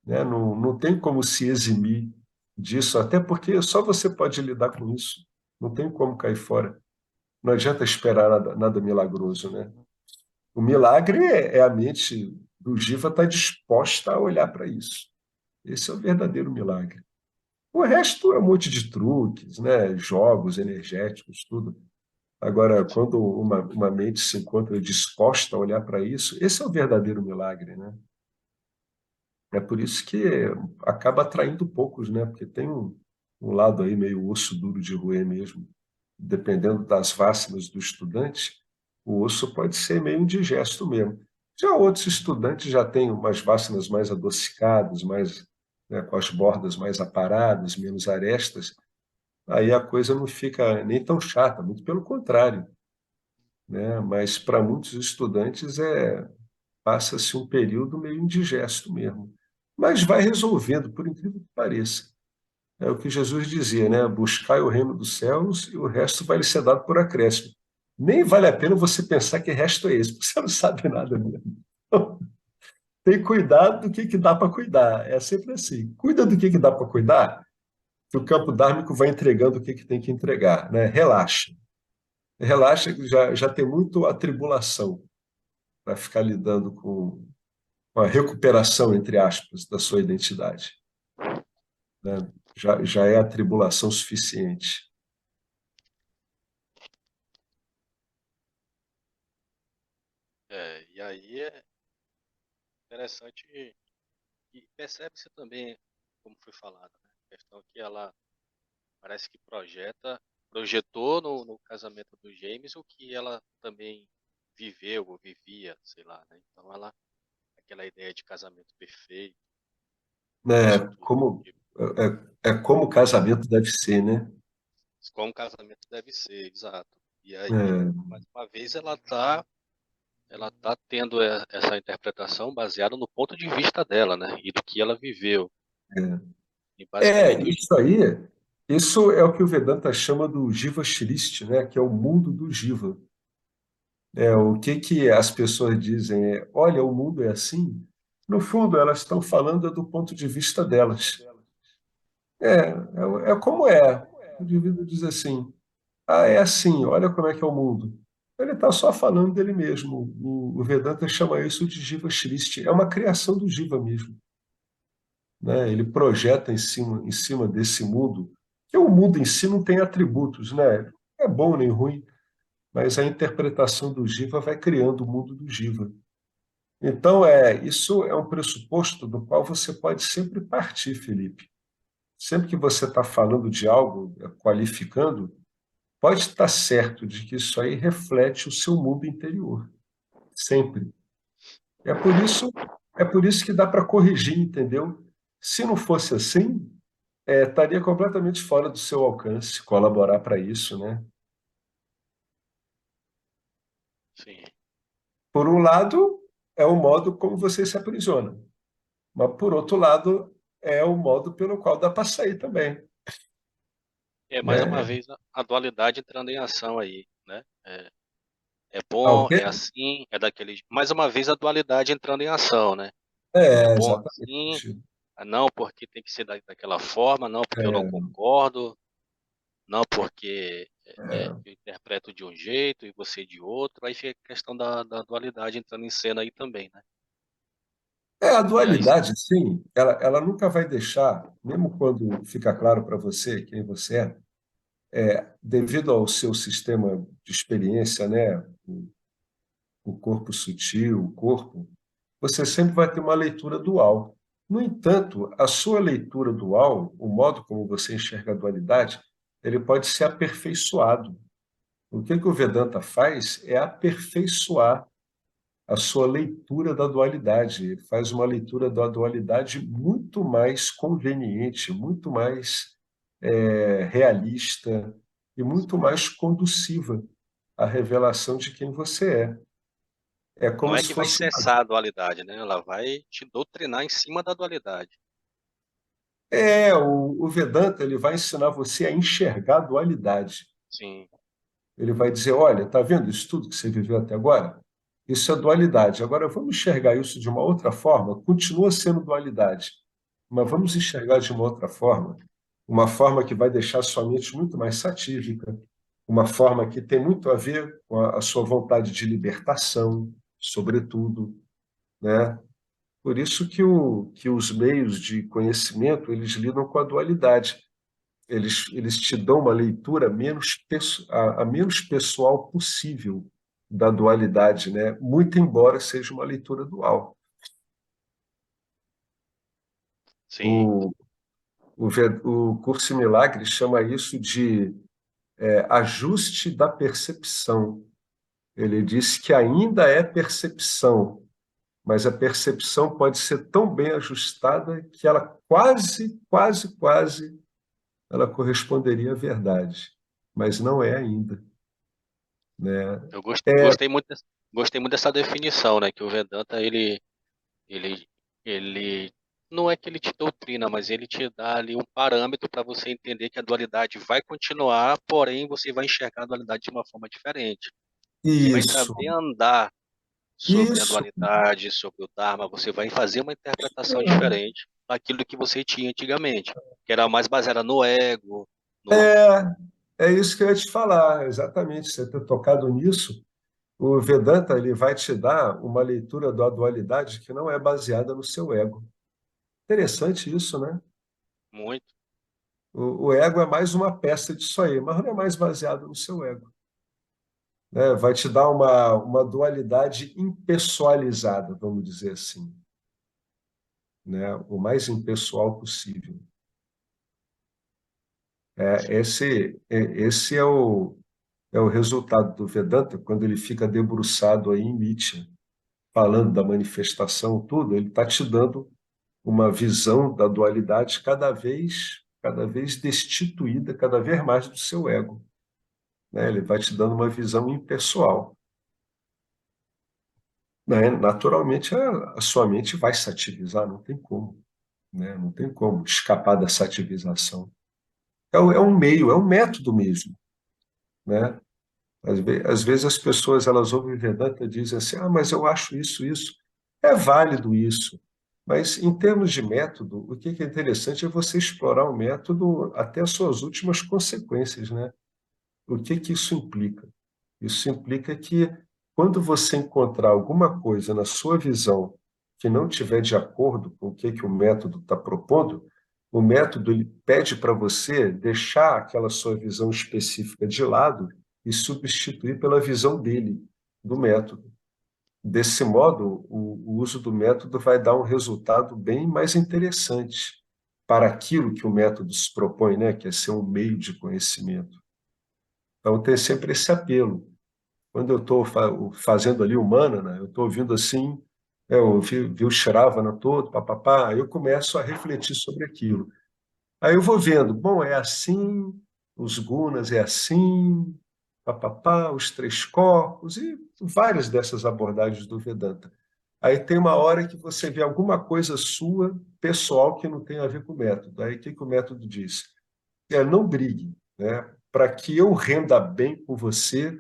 né? Não tem como se eximir disso, até porque só você pode lidar com isso. Não tem como cair fora. Não adianta esperar nada milagroso, né? O milagre é a mente do Jiva estar disposta a olhar para isso. Esse é o verdadeiro milagre. O resto é um monte de truques, né? Jogos energéticos, tudo. Agora, quando uma mente se encontra disposta a olhar para isso, esse é o verdadeiro milagre, né? É por isso que acaba atraindo poucos, né? Porque tem um lado aí meio osso duro de roer mesmo. Dependendo das vássanas do estudante, o osso pode ser meio indigesto mesmo. Já outros estudantes já têm umas vássanas mais adocicadas, mais, né, com as bordas mais aparadas, menos arestas, aí a coisa não fica nem tão chata, muito pelo contrário, né? Mas para muitos estudantes passa-se um período meio indigesto mesmo. Mas vai resolvendo, por incrível que pareça. É o que Jesus dizia, né? Buscai o reino dos céus e o resto vai lhe ser dado por acréscimo. Nem vale a pena você pensar que resto é esse, porque você não sabe nada mesmo. Então, tem cuidado do que dá para cuidar. É sempre assim. Cuida do que dá para cuidar, que o campo dármico vai entregando o que tem que entregar, né? Relaxa. Relaxa que já tem muito atribulação para ficar lidando com a recuperação, entre aspas, da sua identidade, né? Já é atribulação suficiente. E aí é interessante e percebe-se também, como foi falado, né? A questão que ela parece que projetou no casamento do James o que ela também viveu ou vivia, sei lá, né? Então ela, aquela ideia de casamento perfeito, É isso tudo, como, de é como o casamento deve ser, né? como casamento deve ser, exato. E aí, É, mais uma vez, ela tá tendo essa interpretação baseada no ponto de vista dela, né? E do que ela viveu. E basicamente isso aí, isso é o que o Vedanta chama do Jiva Shrishti, né? Que é o mundo do Jiva. O que as pessoas dizem é, olha, o mundo é assim. No fundo, elas estão falando do ponto de vista delas. É como é. O indivíduo diz assim, ah, é assim, olha como é que é o mundo. Ele está só falando dele mesmo. O Vedanta chama isso de Jiva Shrishti. É uma criação do Jiva mesmo, né? Ele projeta em cima desse mundo, que o mundo em si não tem atributos, né? Não é bom nem ruim, mas a interpretação do Jiva vai criando o mundo do Jiva. Então, isso é um pressuposto do qual você pode sempre partir, Felipe. Sempre que você está falando de algo, qualificando, pode estar certo de que isso aí reflete o seu mundo interior, sempre. É por isso, é por isso que dá para corrigir, entendeu? Se não fosse assim, estaria completamente fora do seu alcance colaborar para isso, né? sim. Por um lado, é o modo como você se aprisiona, mas por outro lado, é o modo pelo qual dá para sair também, É mais uma né? vez a dualidade entrando em ação aí, né? É Ah, o bom, quê? é assim, é daquele. Mais uma vez a dualidade entrando em ação, né? É bom assim, Exatamente. não porque tem que ser daquela forma, não porque eu não É, concordo, não porque é. eu interpreto de um jeito e você de outro. Aí fica a questão da dualidade entrando em cena aí também, né? A E aí, dualidade, sim, ela nunca vai deixar, mesmo quando fica claro para você quem você devido ao seu sistema de experiência, né, o corpo sutil, o corpo, você sempre vai ter uma leitura dual. No entanto, a sua leitura dual, o modo como você enxerga a dualidade, ele pode ser aperfeiçoado. O que o Vedanta faz é aperfeiçoar a sua leitura da dualidade. Ele faz uma leitura da dualidade muito mais conveniente, muito mais realista e muito mais conduciva à revelação de quem você é. É não como é se que vai fosse uma... cessar a dualidade, né? Ela vai te doutrinar em cima da dualidade. O Vedanta ele vai ensinar você a enxergar a dualidade. Sim, Ele vai dizer, olha, está vendo isso tudo que você viveu até agora? Isso é dualidade. Agora vamos enxergar isso de uma outra forma. Continua sendo dualidade, mas vamos enxergar de uma forma que vai deixar sua mente muito mais satírica, uma forma que tem muito a ver com a sua vontade de libertação, sobretudo, né? Por isso que os meios de conhecimento eles lidam com a dualidade. Eles te dão uma leitura a menos pessoal possível da dualidade, né? Muito embora seja uma leitura dual. sim. O, o Curso em Milagres chama isso de ajuste da percepção. Ele diz que ainda é percepção, mas a percepção pode ser tão bem ajustada que ela quase ela corresponderia à verdade, mas não é ainda, né? Gostei muito gostei muito dessa definição, né? Que o Vedanta, ele, ele não é que ele te doutrina, mas ele te dá ali um parâmetro para você entender que a dualidade vai continuar, porém você vai enxergar a dualidade de uma forma diferente. Você vai Isso, saber andar sobre a isso. dualidade, sobre o Dharma, você vai fazer uma interpretação diferente daquilo que você tinha antigamente, que era mais baseada no ego, no... É, é isso que eu ia te falar, exatamente. Você ter tocado nisso. O Vedanta ele vai te dar uma leitura da dualidade que não é baseada no seu ego. Interessante isso, né? Muito. O ego é mais uma peça disso aí, mas não é mais baseado no seu ego, né? Vai te dar uma dualidade impessoalizada, vamos dizer assim, né? O mais impessoal possível. Esse é o resultado do Vedanta, quando ele fica debruçado aí em Nietzsche, falando da manifestação, tudo, ele está te dando uma visão da dualidade cada vez destituída, cada vez mais do seu ego, né? Ele vai te dando uma visão impessoal, né? Naturalmente, a sua mente vai sativizar, não tem como, né? Não tem como escapar da sativização. É um meio, é um método mesmo, né? Às vezes as pessoas elas ouvem Vedanta e dizem assim, ah, mas eu acho isso, isso. É válido isso. Mas em termos de método, o que é interessante é você explorar o método até as suas últimas consequências, né? O que isso implica? Isso implica que quando você encontrar alguma coisa na sua visão que não tiver de acordo com o que o método está propondo, o método ele pede para você deixar aquela sua visão específica de lado e substituir pela visão dele, do método. Desse modo, o uso do método vai dar um resultado bem mais interessante para aquilo que o método se propõe, né? Que é ser um meio de conhecimento. Então, tem sempre esse apelo. Quando eu estou fazendo ali humana, né, eu estou ouvindo assim, eu vi o Shravana todo, papapá, aí eu começo a refletir sobre aquilo. Aí eu vou vendo, bom, é assim, os gunas é assim, papapá, os três corpos e várias dessas abordagens do Vedanta. Aí tem uma hora que você vê alguma coisa sua, pessoal, que não tem a ver com o método. Aí o que o método diz? Não brigue, né? Para que eu renda bem com você,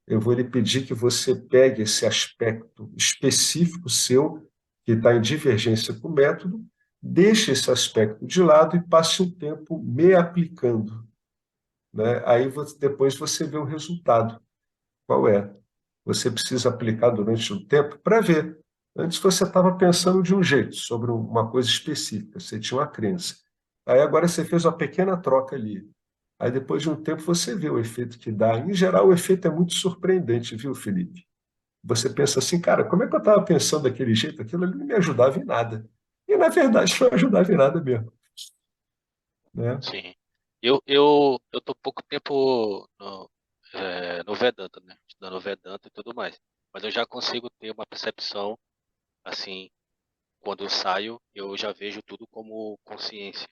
eu vou lhe pedir que você pegue esse aspecto específico seu, que está em divergência com o método, deixe esse aspecto de lado e passe um tempo me aplicando, né? Aí depois você vê o resultado. Qual é? Você precisa aplicar durante um tempo para ver. Antes você estava pensando de um jeito, sobre uma coisa específica, você tinha uma crença. Aí agora você fez uma pequena troca ali. Aí depois de um tempo você vê o efeito que dá. Em geral, o efeito é muito surpreendente, viu, Felipe? Você pensa assim, cara, como é que eu estava pensando daquele jeito? Aquilo ali não me ajudava em nada. E na verdade não ajudava em nada mesmo, né? Sim. Eu tô pouco tempo no Vedanta, né? Estudando Vedanta e tudo mais. Mas eu já consigo ter uma percepção, assim, quando eu saio, eu já vejo tudo como consciência,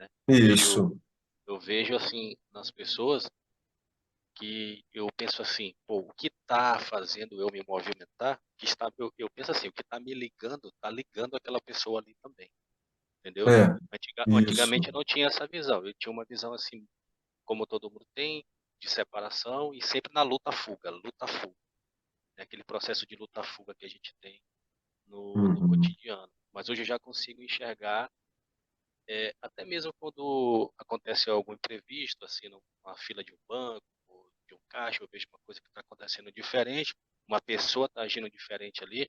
né? Isso. Eu vejo, assim, nas pessoas que eu penso assim, pô, o que tá fazendo eu me movimentar, eu penso assim, o que tá me ligando, tá ligando aquela pessoa ali também, entendeu? É, isso. Antigamente eu não tinha essa visão, eu tinha uma visão assim, como todo mundo tem, de separação e sempre na luta-fuga, luta-fuga. Né? Aquele processo de luta-fuga que a gente tem no Uhum. cotidiano. Mas hoje eu já consigo enxergar, até mesmo quando acontece algum imprevisto, assim, numa fila de um banco, ou de um caixa, eu vejo uma coisa que está acontecendo diferente, uma pessoa está agindo diferente ali,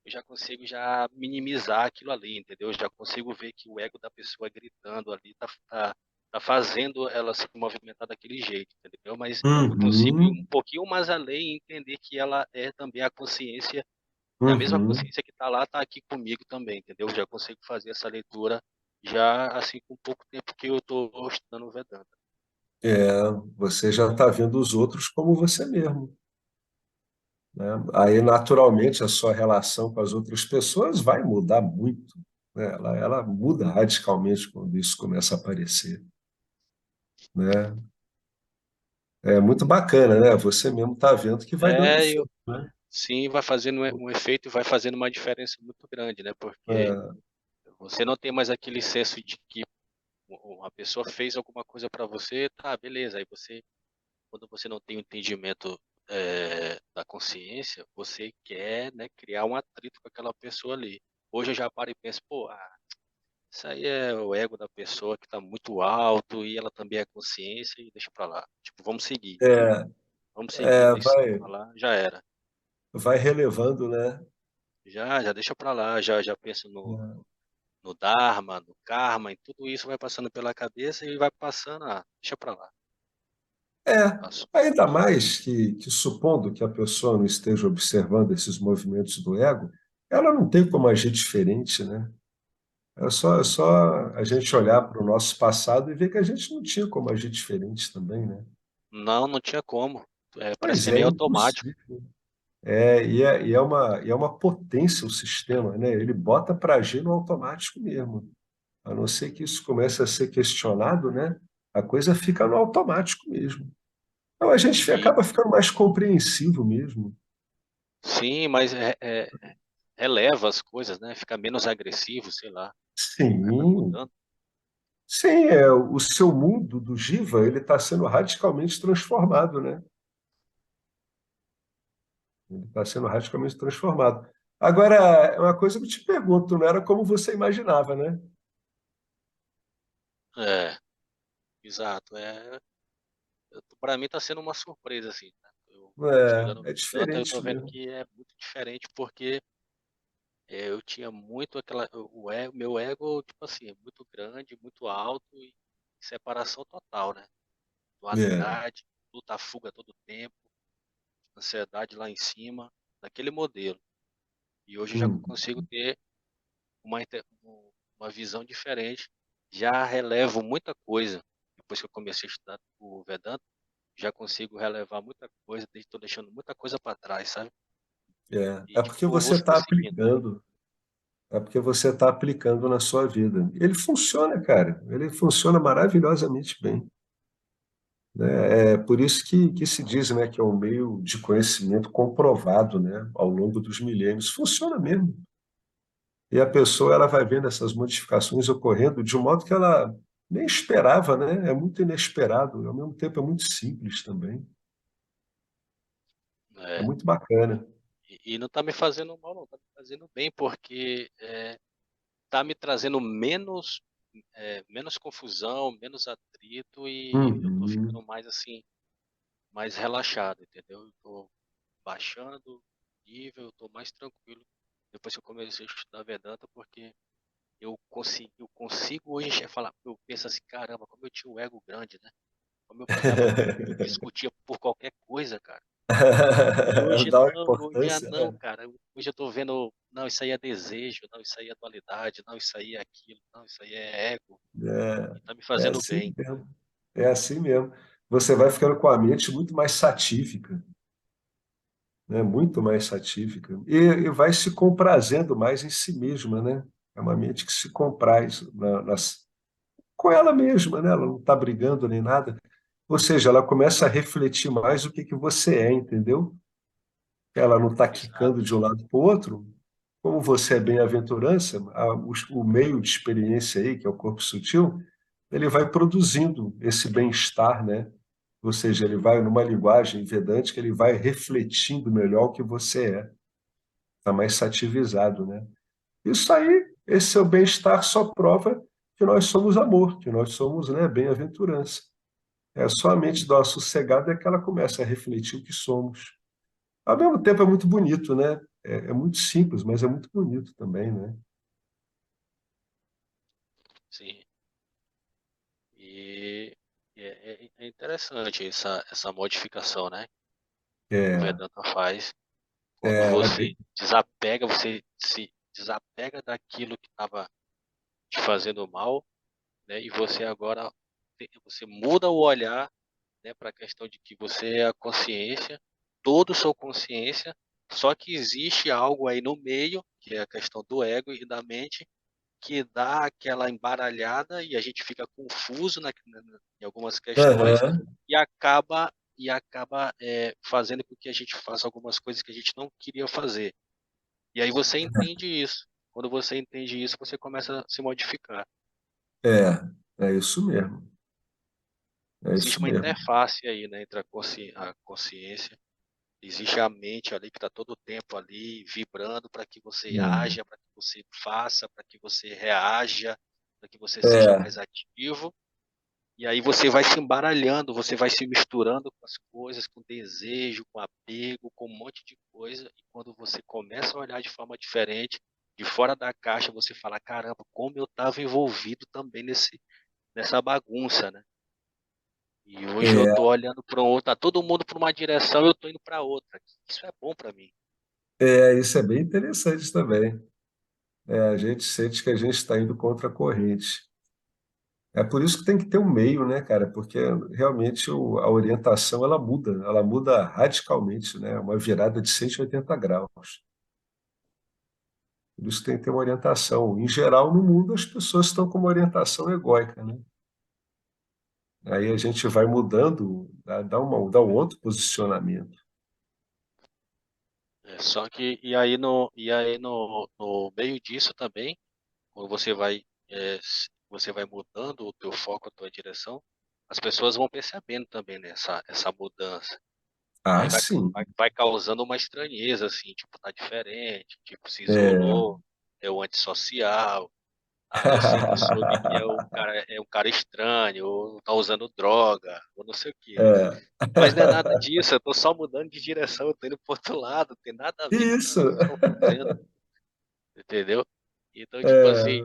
eu já consigo já minimizar aquilo ali, entendeu? Eu já consigo ver que o ego da pessoa gritando ali tá fazendo ela se movimentar daquele jeito, entendeu? Mas eu consigo ir um Uhum. pouquinho mais além e entender que ela é também a consciência, é a mesma Uhum. consciência que está lá, está aqui comigo também, entendeu? Eu já consigo fazer essa leitura já assim com pouco tempo que eu estou estudando o Vedanta. É, você já está vendo os outros como você mesmo, né? Aí, naturalmente, a sua relação com as outras pessoas vai mudar muito, né? Ela muda radicalmente quando isso começa a aparecer, né? É muito bacana, né? Você mesmo está vendo que vai dando É, eu, certo, né? sim, vai fazendo um efeito e vai fazendo uma diferença muito grande, né? Porque É, você não tem mais aquele senso de que uma pessoa fez alguma coisa para você, tá, beleza. Aí você, quando você não tem o entendimento da consciência, você quer, né, criar um atrito com aquela pessoa ali. Hoje eu já paro e penso, pô, isso aí é o ego da pessoa que está muito alto e ela também é consciência e deixa para lá. Tipo, é, vamos seguir, deixa vai, para lá, já era. vai relevando, né? Já deixa para lá, já penso no Dharma, no Karma, e tudo isso vai passando pela cabeça e vai passando, deixa para lá. É, Passou. ainda mais que supondo que a pessoa não esteja observando esses movimentos do ego, ela não tem como agir diferente, né? É só a gente Sim. olhar para o nosso passado e ver que a gente não tinha como agir diferente também, né? Não tinha como. Parece Pois ser é, meio automático. impossível. E é uma potência o sistema, né? Ele bota para agir no automático mesmo. A não ser que isso comece a ser questionado, né? A coisa fica no automático mesmo. Então a gente E acaba ficando mais compreensivo mesmo. sim, mas releva as coisas, né? Fica menos agressivo, sei lá. Vai Sim, mudando. sim, o seu mundo do Jiva, ele está sendo radicalmente transformado, né? Ele está sendo radicalmente transformado. Agora, é uma coisa que eu te pergunto, não era como você imaginava, né? É, exato. Para mim está sendo uma surpresa, assim, né? Eu estudando É Vedanta, eu tô diferente vendo mesmo. que é muito diferente porque eu tinha muito meu ego, tipo assim, muito grande, muito alto e separação total, né? É. Dualidade, luta, fuga todo tempo, ansiedade lá em cima, daquele modelo. E hoje eu já Hum. consigo ter uma visão diferente, já relevo muita coisa. Depois que eu comecei a estudar o Vedanta, já consigo relevar muita coisa, estou deixando muita coisa para trás, sabe? E É porque tipo, vou você está seguindo. aplicando. É porque você está aplicando na sua vida. Ele funciona, cara. Ele funciona maravilhosamente bem. Né? É por isso que se diz, né, que é um meio de conhecimento comprovado, né, ao longo dos milênios. Funciona mesmo. E a pessoa ela vai vendo essas modificações ocorrendo de um modo que ela nem esperava, né? É muito inesperado, ao mesmo tempo é muito simples também. É É, muito bacana. e não está me fazendo mal, não, está me fazendo bem, porque está me trazendo menos confusão, menos atrito e eu estou ficando Uhum. mais assim, mais relaxado, entendeu? Eu estou baixando o nível, eu estou mais tranquilo depois que eu comecei a estudar Vedanta, porque eu consigo hoje falar, eu penso assim, caramba, como eu tinha um ego grande, né? Como eu pegava tudo, discutia por qualquer coisa, cara. E hoje Dá uma não, hoje importância, não, né? cara. Hoje eu tô vendo, não, isso aí é desejo, não, isso aí é dualidade, não, isso aí é aquilo, não, isso aí é ego. E tá me É fazendo assim bem. mesmo. É assim mesmo. Você vai ficando com a mente muito mais satífica, né? Muito mais satífica. E vai se comprazendo mais em si mesma, né? É uma mente que se compraz com ela mesma, né? Ela não está brigando nem nada. Ou seja, ela começa a refletir mais o que você é, entendeu? Ela não está quicando Exato. de um lado para o outro. Como você é bem-aventurança, o meio de experiência aí, que é o corpo sutil, ele vai produzindo esse bem-estar, né? Ou seja, ele vai, numa linguagem vedântica, ele vai refletindo melhor o que você é, está mais sativizado, né? Isso aí, esse seu bem-estar só prova que nós somos amor, que nós somos, né, bem-aventurança. É só a mente dá uma sossegada é que ela começa a refletir o que somos. Ao mesmo tempo é muito bonito, né? É muito simples, mas é muito bonito também, né? Sim. E é interessante essa modificação, né? Que o É, Vedanta faz. Quando ela é bem. você desapega, você se desapega daquilo que estava te fazendo mal, né? E você agora você muda o olhar, né, para a questão de que você é a consciência, todo sou consciência, só que existe algo aí no meio, que é a questão do ego e da mente, que dá aquela embaralhada e a gente fica confuso em algumas questões Aham. e acaba e acaba fazendo com que a gente faça algumas coisas que a gente não queria fazer. E aí você entende isso. Quando você entende isso, você começa a se modificar. É, é isso mesmo. É Existe isso uma mesmo. interface aí, né, entre a consciência. Existe a mente ali que está todo o tempo ali vibrando para que você haja, para que você faça, para que você reaja, para que você seja É, mais ativo. E aí você vai se embaralhando, você vai se misturando com as coisas, com desejo, com apego, com um monte de coisa. E quando você começa a olhar de forma diferente, de fora da caixa, você fala, caramba, como eu estava envolvido também nessa bagunça, né? E hoje eu é, tô olhando para um outro, tá todo mundo para uma direção, eu tô indo para outra. Isso é bom para mim. isso é bem interessante também. A gente sente que a gente está indo contra a corrente. É por isso que tem que ter um meio, né, cara? Porque realmente a orientação ela muda radicalmente, né? Uma virada de 180 graus. Por isso tem que ter uma orientação. Em geral, no mundo, as pessoas estão com uma orientação egóica, né? Aí a gente vai mudando, dá um outro posicionamento. Só que e aí no meio disso também, quando você vai mudando o teu foco, a tua direção, as pessoas vão percebendo também essa mudança. E Ah, aí sim. vai causando uma estranheza, assim, tipo, tá diferente, tipo, se É. isolou, é o antissocial. Ah, eu sempre soube que é um cara estranho, ou tá usando droga, ou não sei o quê. É. Mas não é nada disso, eu tô só mudando de direção, eu tô indo pro outro lado, não tem nada a ver com o que Isso. vocês estão fazendo, entendeu? Então, tipo assim,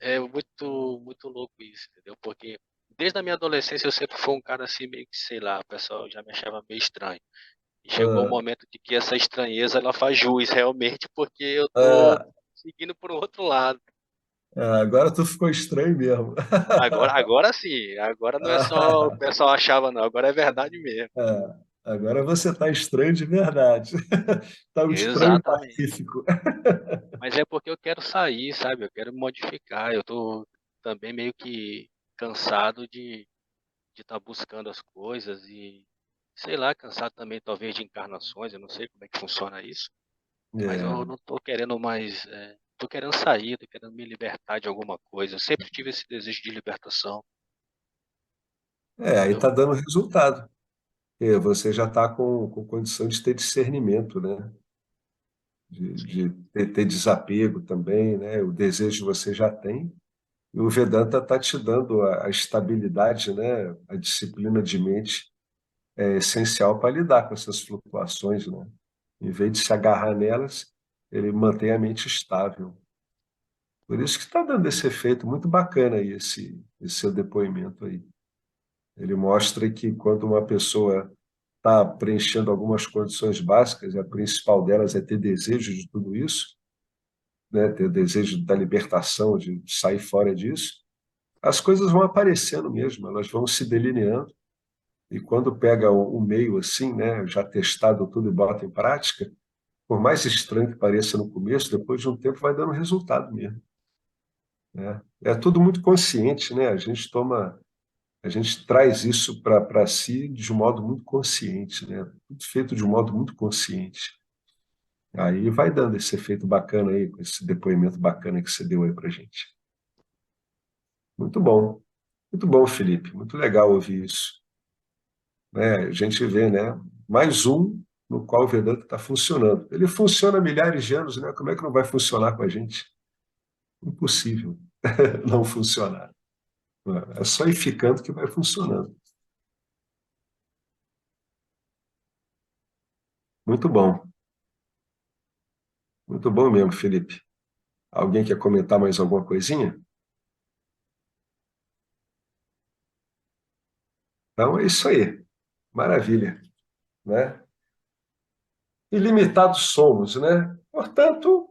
É. é muito, muito louco isso, entendeu? Porque desde a minha adolescência eu sempre fui um cara assim, meio que, sei lá, o pessoal já me achava meio estranho. E chegou o É. momento de que essa estranheza, ela faz jus realmente, porque eu tô É. seguindo pro outro lado. Agora tu ficou estranho mesmo. Agora sim, agora não é só o pessoal achava, não, agora é verdade mesmo. É, agora você está estranho de verdade. Está um estranho Exatamente. pacífico. Mas é porque eu quero sair, sabe? Eu quero me modificar. Eu tô também meio que cansado de estar buscando as coisas e, sei lá, cansado também talvez de encarnações. Eu não sei como é que funciona isso, mas eu É, não tô querendo mais. Tô querendo sair, tô querendo me libertar de alguma coisa. Eu sempre tive esse desejo de libertação, aí entendeu? está dando resultado. Você já está com condição de ter discernimento, né? Sim, De ter desapego também, né? O desejo você já tem. E o Vedanta está te dando a estabilidade, né? A disciplina de mente é essencial para lidar com essas flutuações, né? Em vez de se agarrar nelas, ele mantém a mente estável. Por isso que está dando esse efeito muito bacana aí, esse seu depoimento aí. Ele mostra que quando uma pessoa está preenchendo algumas condições básicas, e a principal delas é ter desejo de tudo isso, né? Ter desejo da libertação, de sair fora disso, as coisas vão aparecendo mesmo, elas vão se delineando. E quando pega o meio assim, né, já testado tudo e bota em prática, por mais estranho que pareça no começo, depois de um tempo vai dando resultado mesmo, né? É tudo muito consciente, né? A gente traz isso para si de um modo muito consciente, né? Tudo feito de um modo muito consciente. Aí vai dando esse efeito bacana aí, com esse depoimento bacana que você deu aí para gente. Muito bom, Felipe. Muito legal ouvir isso, né? A gente vê, né? Mais um no qual o Vedanta está funcionando. Ele funciona há milhares de anos, né? Como é que não vai funcionar com a gente? Impossível não funcionar. É só ir ficando que vai funcionando. Muito bom. Muito bom mesmo, Felipe. Alguém quer comentar mais alguma coisinha? Então é isso aí. Maravilha, né? Ilimitados somos, né? Portanto,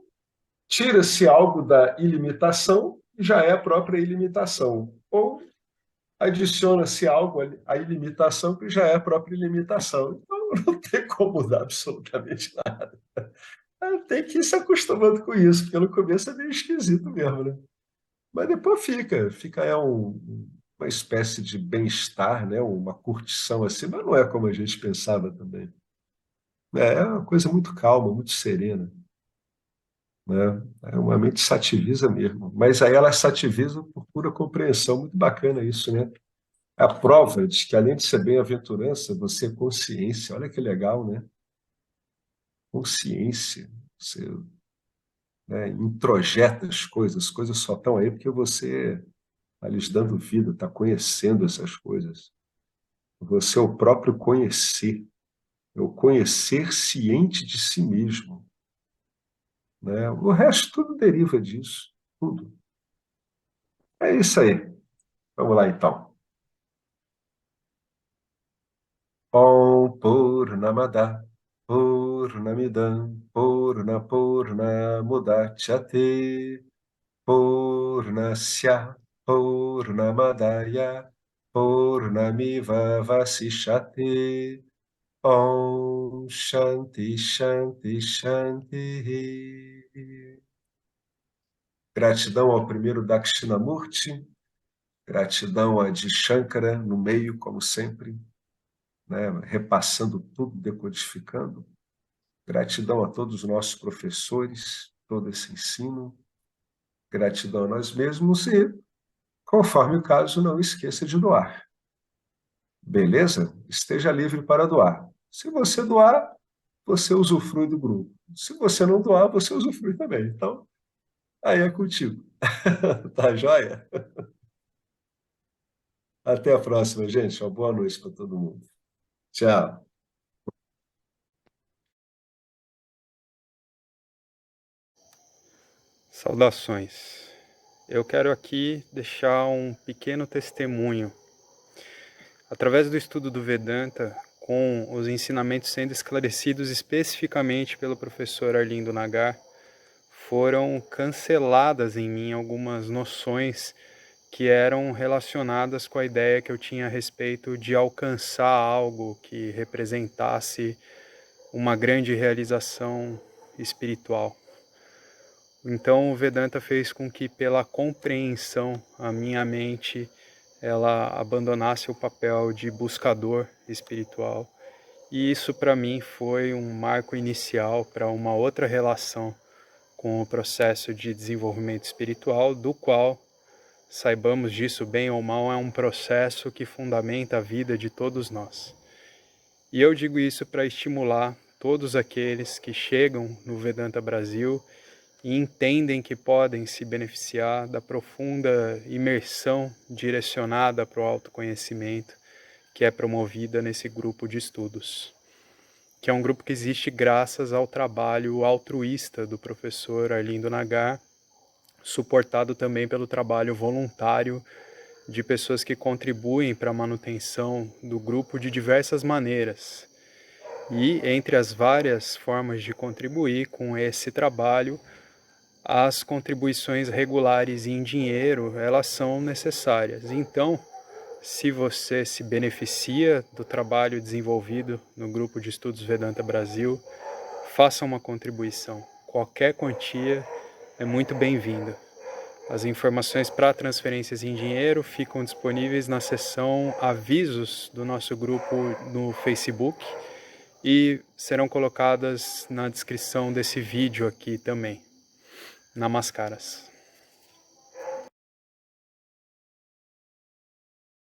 tira-se algo da ilimitação, já é a própria ilimitação. Ou adiciona-se algo à ilimitação, que já é a própria ilimitação. Então, não tem como mudar absolutamente nada. Tem que ir se acostumando com isso, porque no começo é meio esquisito mesmo, né? Mas depois fica uma espécie de bem-estar, né? Uma curtição assim, mas não é como a gente pensava também. É uma coisa muito calma, muito serena, né? É uma mente sativisa mesmo. Mas aí ela sativisa por pura compreensão. Muito bacana isso, né? A prova de que, além de ser bem-aventurança, você é consciência. Olha que legal, né? Consciência. Você, né, introjeta as coisas só estão aí porque você está lhes dando vida, está conhecendo essas coisas. Você é o próprio conhecer, é o conhecer ciente de si mesmo, né? O resto tudo deriva disso, tudo. É isso aí. Vamos lá, então. Om Purnamada Purnamidam Purnamudachyate Purnasya Purnamadaya Purnamiva Vasishate Om Shanti Shanti Shanti. Gratidão ao primeiro Dakshinamurti, gratidão a de Shankara no meio, como sempre, né, repassando tudo, decodificando. Gratidão a todos os nossos professores, todo esse ensino. Gratidão a nós mesmos e, conforme o caso, não esqueça de doar. Beleza? Esteja livre para doar. Se você doar, você usufrui do grupo. Se você não doar, você usufrui também. Então, aí é contigo. Tá joia? Até a próxima, gente. Uma boa noite para todo mundo. Tchau. Saudações. Eu quero aqui deixar um pequeno testemunho. Através do estudo do Vedanta, com os ensinamentos sendo esclarecidos especificamente pelo professor Arlindo Nagar, foram canceladas em mim algumas noções que eram relacionadas com a ideia que eu tinha a respeito de alcançar algo que representasse uma grande realização espiritual. Então o Vedanta fez com que, pela compreensão, a minha mente ela abandonasse o papel de buscador espiritual. E isso para mim foi um marco inicial para uma outra relação com o processo de desenvolvimento espiritual, do qual, saibamos disso bem ou mal, é um processo que fundamenta a vida de todos nós. E eu digo isso para estimular todos aqueles que chegam no Vedanta Brasil e entendem que podem se beneficiar da profunda imersão direcionada para o autoconhecimento que é promovida nesse grupo de estudos, que é um grupo que existe graças ao trabalho altruísta do professor Arlindo Nagar, suportado também pelo trabalho voluntário de pessoas que contribuem para a manutenção do grupo de diversas maneiras. E entre as várias formas de contribuir com esse trabalho, as contribuições regulares em dinheiro, elas são necessárias. Então, se você se beneficia do trabalho desenvolvido no Grupo de Estudos Vedanta Brasil, faça uma contribuição. Qualquer quantia é muito bem-vinda. As informações para transferências em dinheiro ficam disponíveis na seção Avisos do nosso grupo no Facebook e serão colocadas na descrição desse vídeo aqui também. Namaskaras.